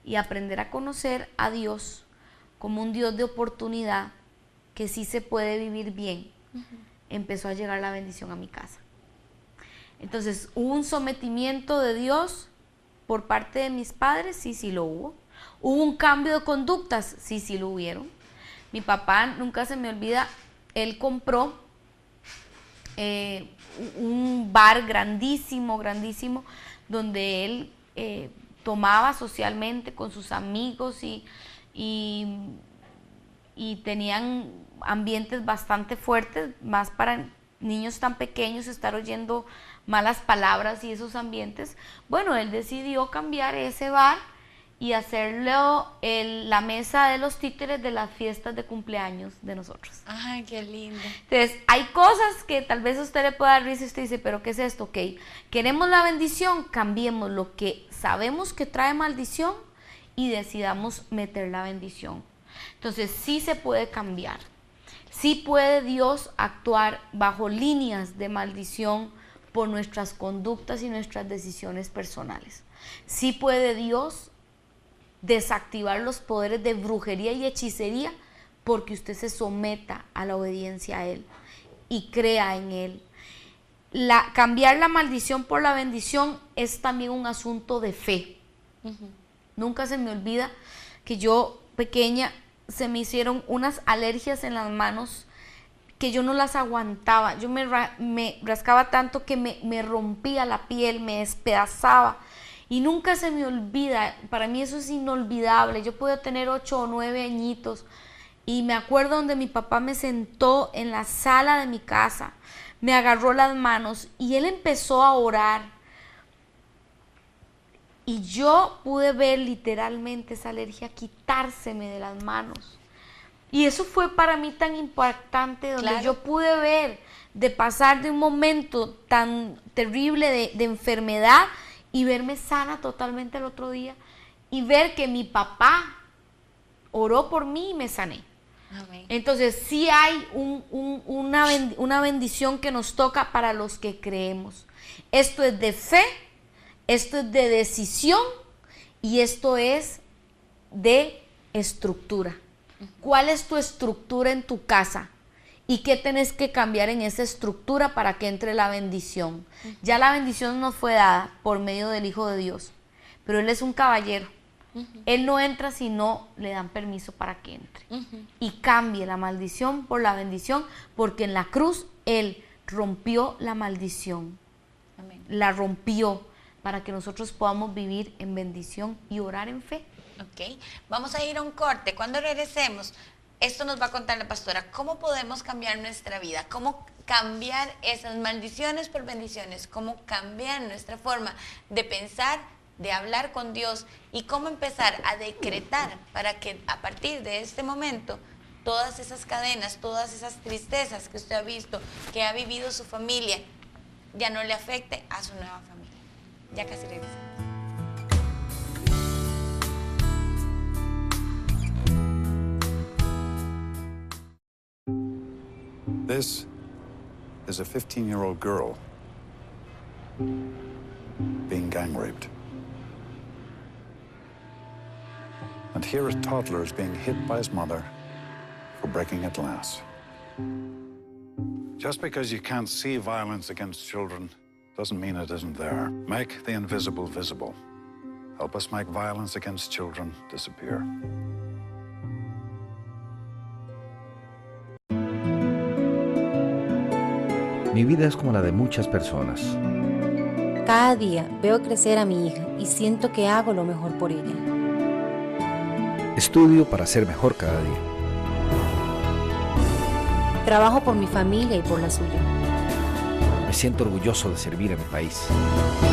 y aprender a conocer a Dios como un Dios de oportunidad, que sí se puede vivir bien, empezó a llegar la bendición a mi casa. Entonces, ¿hubo un sometimiento de Dios por parte de mis padres? Sí, sí lo hubo. ¿Hubo un cambio de conductas? Sí, sí lo hubieron. Mi papá, nunca se me olvida, él compró un bar grandísimo, grandísimo, donde él tomaba socialmente con sus amigos y tenían ambientes bastante fuertes, más para niños tan pequeños estar oyendo malas palabras y esos ambientes. Bueno, él decidió cambiar ese bar y hacerlo la mesa de los títeres de las fiestas de cumpleaños de nosotros. Ay, qué lindo. Entonces, hay cosas que tal vez a usted le pueda dar risa y usted dice, pero ¿qué es esto? Ok, queremos la bendición, cambiemos lo que sabemos que trae maldición y decidamos meter la bendición. Entonces, sí se puede cambiar. Sí puede Dios actuar bajo líneas de maldición por nuestras conductas y nuestras decisiones personales. Sí puede Dios desactivar los poderes de brujería y hechicería porque usted se someta a la obediencia a Él y crea en Él. Cambiar la maldición por la bendición es también un asunto de fe. Nunca se me olvida que yo, pequeña, se me hicieron unas alergias en las manos que yo no las aguantaba. Yo me rascaba tanto que me rompía la piel, me despedazaba. Y nunca se me olvida, para mí eso es inolvidable. Yo podía tener 8 o 9 añitos y me acuerdo donde mi papá me sentó en la sala de mi casa, me agarró las manos y él empezó a orar. Y yo pude ver literalmente esa alergia quitárseme de las manos. Y eso fue para mí tan impactante, donde Claro. yo pude ver de pasar de un momento tan terrible de enfermedad y verme sana totalmente el otro día y ver que mi papá oró por mí y me sané. Amén. Entonces sí hay una bendición que nos toca para los que creemos. Esto es de fe, esto es de decisión y esto es de estructura. ¿Cuál es tu estructura en tu casa? ¿Y qué tenés que cambiar en esa estructura para que entre la bendición? Ya la bendición nos fue dada por medio del Hijo de Dios, pero Él es un caballero. Él no entra si no le dan permiso para que entre. Y cambie la maldición por la bendición, porque en la cruz Él rompió la maldición. Amén. La rompió para que nosotros podamos vivir en bendición y orar en fe. Ok, vamos a ir a un corte. Cuando regresemos, esto nos va a contar la pastora, cómo podemos cambiar nuestra vida, cómo cambiar esas maldiciones por bendiciones, cómo cambiar nuestra forma de pensar, de hablar con Dios y cómo empezar a decretar para que a partir de este momento todas esas cadenas, todas esas tristezas que usted ha visto, que ha vivido su familia, ya no le afecte a su nueva familia. Ya casi regresamos. This is a 15-year-old girl being gang raped. And here a toddler is being hit by his mother for breaking a glass. Just because you can't see violence against children doesn't mean it isn't there. Make the invisible visible. Help us make violence against children disappear. Mi vida es como la de muchas personas. Cada día veo crecer a mi hija y siento que hago lo mejor por ella. Estudio para ser mejor cada día. Trabajo por mi familia y por la suya. Me siento orgulloso de servir a mi país.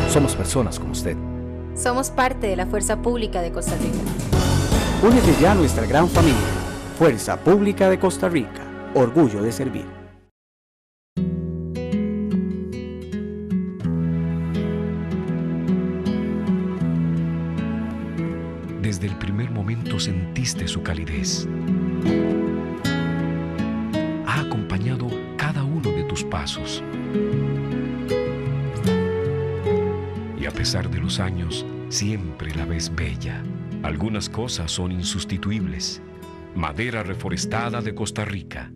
Somos personas como usted. Somos parte de la Fuerza Pública de Costa Rica. Únete ya a nuestra gran familia. Fuerza Pública de Costa Rica. Orgullo de servir. Desde el primer momento sentiste su calidez. Ha acompañado cada uno de tus pasos. Y a pesar de los años, siempre la ves bella. Algunas cosas son insustituibles. Madera reforestada de Costa Rica.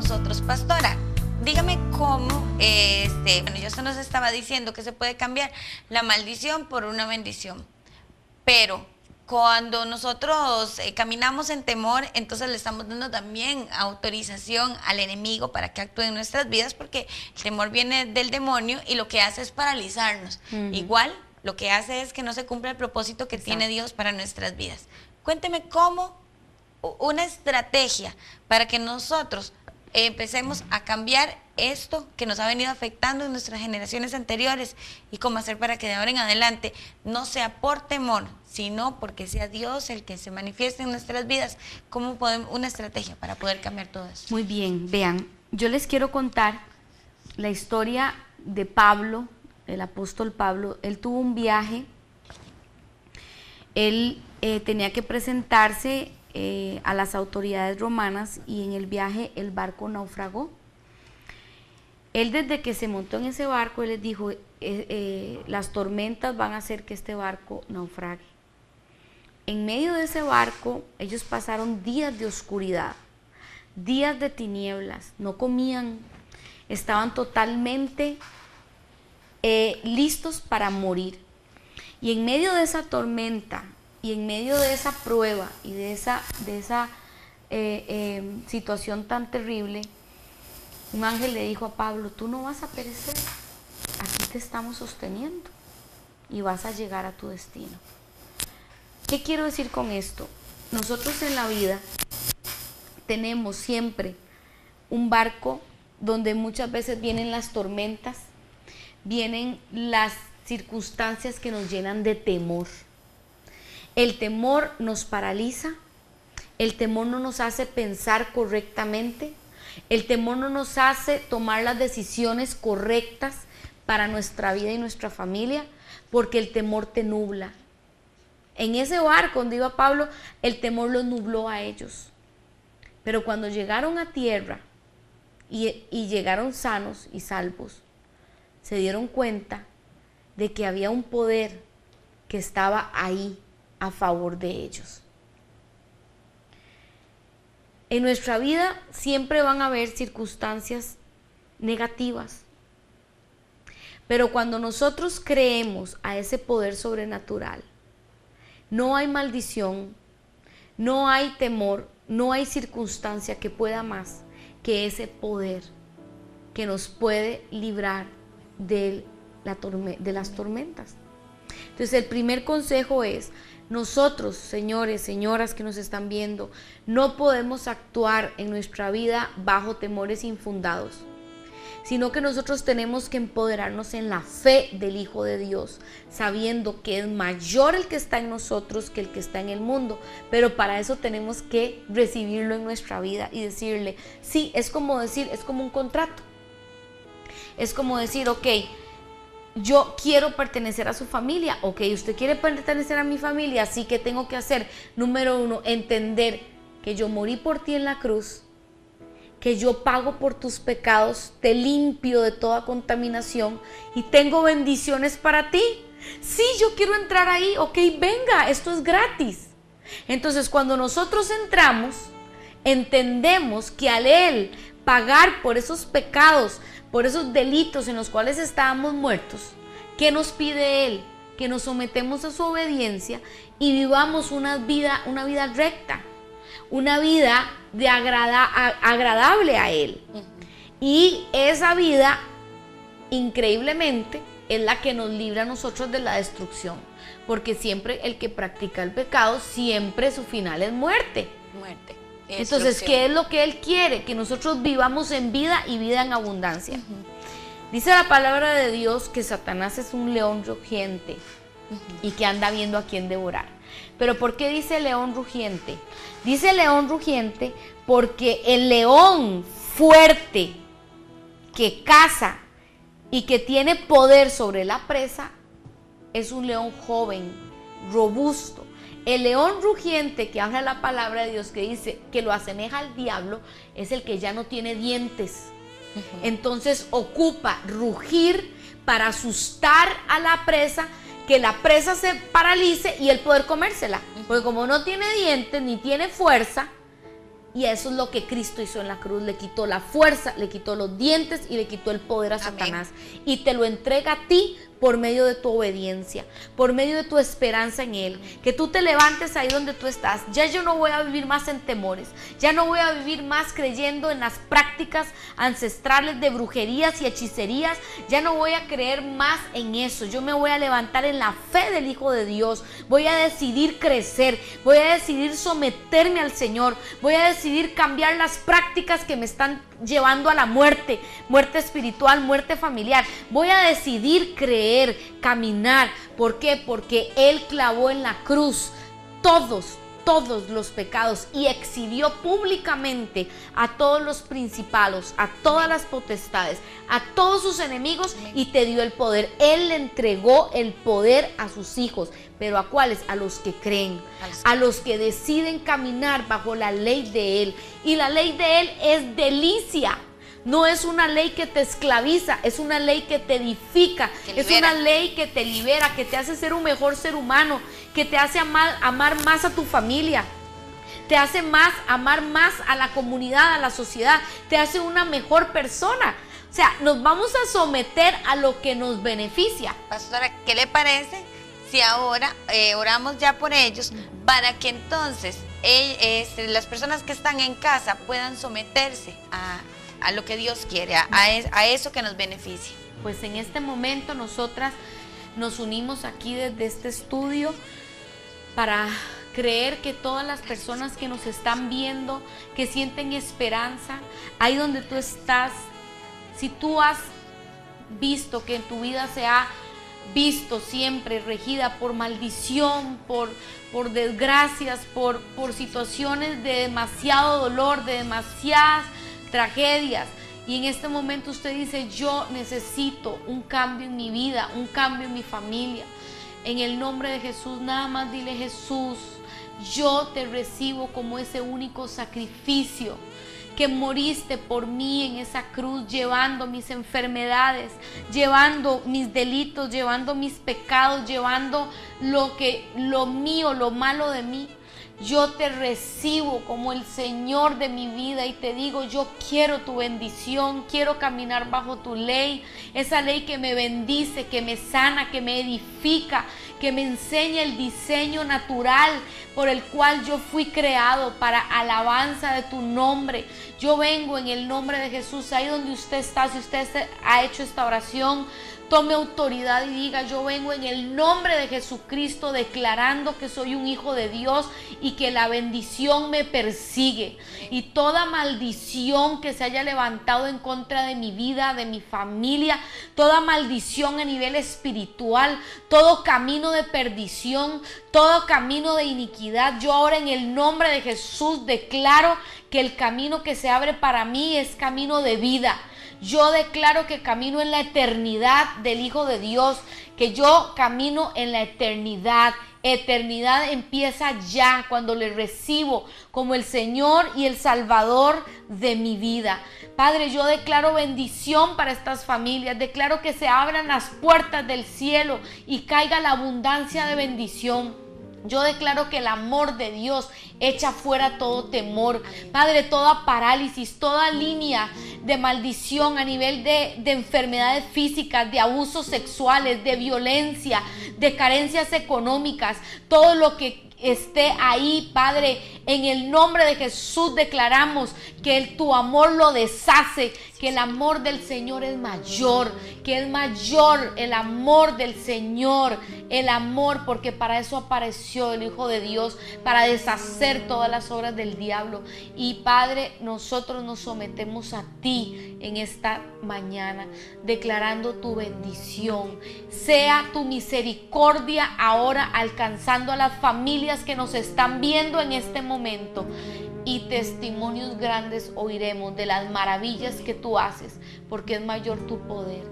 nosotros, pastora, dígame cómo, bueno, yo se nos estaba diciendo que se puede cambiar la maldición por una bendición, pero cuando nosotros caminamos en temor, entonces le estamos dando también autorización al enemigo para que actúe en nuestras vidas, porque el temor viene del demonio y lo que hace es paralizarnos. Igual, lo que hace es que no se cumpla el propósito que tiene Dios para nuestras vidas. Cuénteme cómo una estrategia para que nosotros empecemos a cambiar esto que nos ha venido afectando en nuestras generaciones anteriores, y cómo hacer para que de ahora en adelante no sea por temor, sino porque sea Dios el que se manifieste en nuestras vidas. ¿Cómo podemos, una estrategia para poder cambiar todo eso? Muy bien, vean, yo les quiero contar la historia de Pablo, el apóstol Pablo. Él tuvo un viaje, él tenía que presentarse a las autoridades romanas, y en el viaje el barco naufragó. Él, desde que se montó en ese barco, él les dijo, las tormentas van a hacer que este barco naufrague. En medio de ese barco, ellos pasaron días de oscuridad, días de tinieblas, no comían, estaban totalmente listos para morir. Y en medio de esa tormenta, y en medio de esa prueba, y de esa situación tan terrible, un ángel le dijo a Pablo, tú no vas a perecer, aquí te estamos sosteniendo y vas a llegar a tu destino. ¿Qué quiero decir con esto? Nosotros en la vida tenemos siempre un barco donde muchas veces vienen las tormentas, vienen las circunstancias que nos llenan de temor. El temor nos paraliza, el temor no nos hace pensar correctamente, el temor no nos hace tomar las decisiones correctas para nuestra vida y nuestra familia, porque el temor te nubla. En ese barco donde iba Pablo, el temor los nubló a ellos. Pero cuando llegaron a tierra y llegaron sanos y salvos, se dieron cuenta de que había un poder que estaba ahí a favor de ellos. En nuestra vida siempre van a haber circunstancias negativas, pero cuando nosotros creemos a ese poder sobrenatural, no hay maldición, no hay temor, no hay circunstancia que pueda más que ese poder que nos puede librar de las tormentas. Entonces, el primer consejo es: nosotros, señores, señoras que nos están viendo, no podemos actuar en nuestra vida bajo temores infundados, sino que nosotros tenemos que empoderarnos en la fe del Hijo de Dios, sabiendo que es mayor el que está en nosotros que el que está en el mundo, pero para eso tenemos que recibirlo en nuestra vida y decirle, sí, es como un contrato, es como decir, ok, yo quiero pertenecer a su familia. Ok, usted quiere pertenecer a mi familia, así que tengo que hacer, número 1, entender que yo morí por ti en la cruz, que yo pago por tus pecados, te limpio de toda contaminación y tengo bendiciones para ti. Sí, yo quiero entrar ahí. Ok, venga, esto es gratis. Entonces, cuando nosotros entramos, entendemos que al Él pagar por esos pecados, por esos delitos en los cuales estábamos muertos, ¿qué nos pide Él? Que nos sometemos a su obediencia y vivamos una vida recta, una vida agradable a Él. Y esa vida, increíblemente, es la que nos libra a nosotros de la destrucción, porque siempre el que practica el pecado, siempre su final es muerte. Entonces, ¿qué es lo que Él quiere? Que nosotros vivamos en vida y vida en abundancia. Dice la palabra de Dios que Satanás es un león rugiente y que anda viendo a quién devorar. ¿Pero por qué dice león rugiente? Dice león rugiente porque el león fuerte que caza y que tiene poder sobre la presa es un león joven, robusto. El león rugiente que habla la palabra de Dios, que dice que lo asemeja al diablo, es el que ya no tiene dientes. Entonces ocupa rugir para asustar a la presa, que la presa se paralice y él poder comérsela. Porque como no tiene dientes ni tiene fuerza, Y eso es lo que Cristo hizo en la cruz. Le quitó la fuerza, le quitó los dientes y le quitó el poder a Satanás. Y te lo entrega a ti por medio de tu obediencia, por medio de tu esperanza en Él. Que tú te levantes ahí donde tú estás. Ya yo no voy a vivir más en temores. Ya no voy a vivir más creyendo en las prácticas ancestrales de brujerías y hechicerías. Ya no voy a creer más en eso. Yo me voy a levantar en la fe del Hijo de Dios. Voy a decidir crecer. Voy a decidir someterme al Señor. Voy a decidir cambiar las prácticas que me están llevando a la muerte, muerte espiritual, muerte familiar. Voy a decidir creer, caminar. ¿Por qué? Porque Él clavó en la cruz todos los pecados y exhibió públicamente a todos los principados, a todas las potestades, a todos sus enemigos y te dio el poder. Él le entregó el poder a sus hijos. ¿Pero a cuáles? A los que creen, a los que deciden caminar bajo la ley de Él. Y la ley de Él es delicia. No es una ley que te esclaviza, es una ley que te edifica, es una ley que te libera, que te hace ser un mejor ser humano, que te hace amar más a tu familia, te hace amar más a la comunidad, a la sociedad, te hace una mejor persona. O sea, nos vamos a someter a lo que nos beneficia. Pastora, ¿qué le parece si ahora oramos ya por ellos para que entonces las personas que están en casa puedan someterse a lo que Dios quiere, a eso que nos beneficia? Pues en este momento nosotras nos unimos aquí desde este estudio para creer que todas las personas que nos están viendo, que sienten esperanza, ahí donde tú estás, si tú has visto que en tu vida se ha visto siempre regida por maldición, por desgracias, por situaciones de demasiado dolor, de demasiadas tragedias, y en este momento usted dice: yo necesito un cambio en mi vida, un cambio en mi familia, en el nombre de Jesús, nada más dile: Jesús, yo te recibo como ese único sacrificio que moriste por mí en esa cruz, llevando mis enfermedades, llevando mis delitos, llevando mis pecados, llevando lo mío, lo malo de mí. Yo te recibo como el Señor de mi vida y te digo: yo quiero tu bendición, quiero caminar bajo tu ley, esa ley que me bendice, que me sana, que me edifica, que me enseña el diseño natural por el cual yo fui creado para alabanza de tu nombre. Yo vengo en el nombre de Jesús, ahí donde usted está, si usted ha hecho esta oración, tome autoridad y diga: yo vengo en el nombre de Jesucristo declarando que soy un hijo de Dios y que la bendición me persigue. Y toda maldición que se haya levantado en contra de mi vida, de mi familia, toda maldición a nivel espiritual, todo camino de perdición, todo camino de iniquidad, yo ahora en el nombre de Jesús declaro que el camino que se abre para mí es camino de vida. Yo declaro que camino en la eternidad del Hijo de Dios, que yo camino en la eternidad. Eternidad empieza ya cuando le recibo como el Señor y el Salvador de mi vida. Padre, yo declaro bendición para estas familias, declaro que se abran las puertas del cielo y caiga la abundancia de bendición. Yo declaro que el amor de Dios echa fuera todo temor. Padre, toda parálisis, toda línea de maldición a nivel de enfermedades físicas, de abusos sexuales, de violencia, de carencias económicas, todo lo que esté ahí, Padre, en el nombre de Jesús declaramos que tu amor lo deshace, que el amor del Señor es mayor, que es mayor el amor del Señor, el amor, porque para eso apareció el Hijo de Dios, para deshacer todas las obras del diablo. Y Padre, nosotros nos sometemos a ti en esta mañana, declarando tu bendición. Sea tu misericordia ahora alcanzando a las familias que nos están viendo en este momento, y testimonios grandes oiremos de las maravillas que tú haces, porque es mayor tu poder.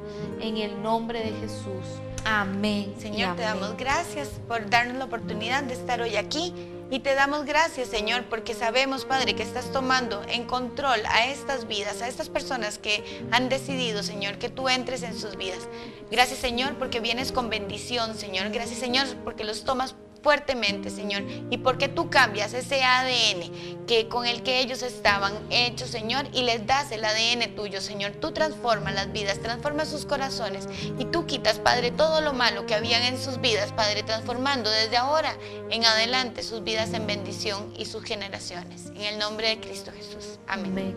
En el nombre de Jesús. Amén. Señor, amén. Te damos gracias por darnos la oportunidad de estar hoy aquí. Y te damos gracias, Señor, porque sabemos, Padre, que estás tomando en control a estas vidas, a estas personas que han decidido, Señor, que tú entres en sus vidas. Gracias, Señor, porque vienes con bendición, Señor. Gracias, Señor, porque los tomas fuertemente, Señor, y porque tú cambias ese ADN con el que ellos estaban hechos, Señor, y les das el ADN tuyo, Señor. Tú transformas las vidas, transformas sus corazones y tú quitas, Padre, todo lo malo que habían en sus vidas, Padre, transformando desde ahora en adelante sus vidas en bendición y sus generaciones. En el nombre de Cristo Jesús. Amén. Amén.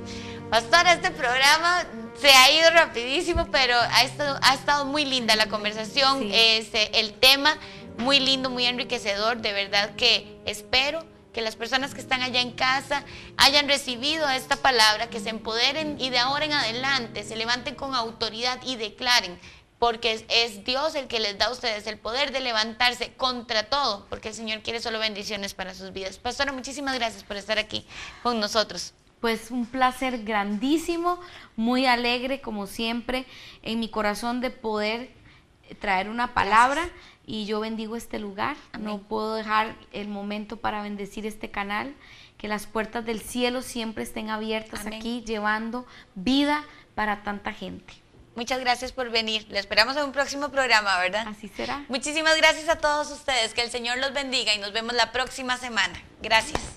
Pastora, este programa se ha ido rapidísimo, pero ha estado muy linda la conversación, sí. El tema muy lindo, muy enriquecedor. De verdad que espero que las personas que están allá en casa hayan recibido esta palabra, que se empoderen y de ahora en adelante se levanten con autoridad y declaren, porque es Dios el que les da a ustedes el poder de levantarse contra todo, porque el Señor quiere solo bendiciones para sus vidas. Pastora, muchísimas gracias por estar aquí con nosotros. Pues un placer grandísimo, muy alegre como siempre en mi corazón de poder traer una palabra. Gracias. Y yo bendigo este lugar. Amén. No puedo dejar el momento para bendecir este canal, que las puertas del cielo siempre estén abiertas. Amén. Aquí, llevando vida para tanta gente. Muchas gracias por venir. Le esperamos en un próximo programa, ¿verdad? Así será. Muchísimas gracias a todos ustedes. Que el Señor los bendiga y nos vemos la próxima semana. Gracias.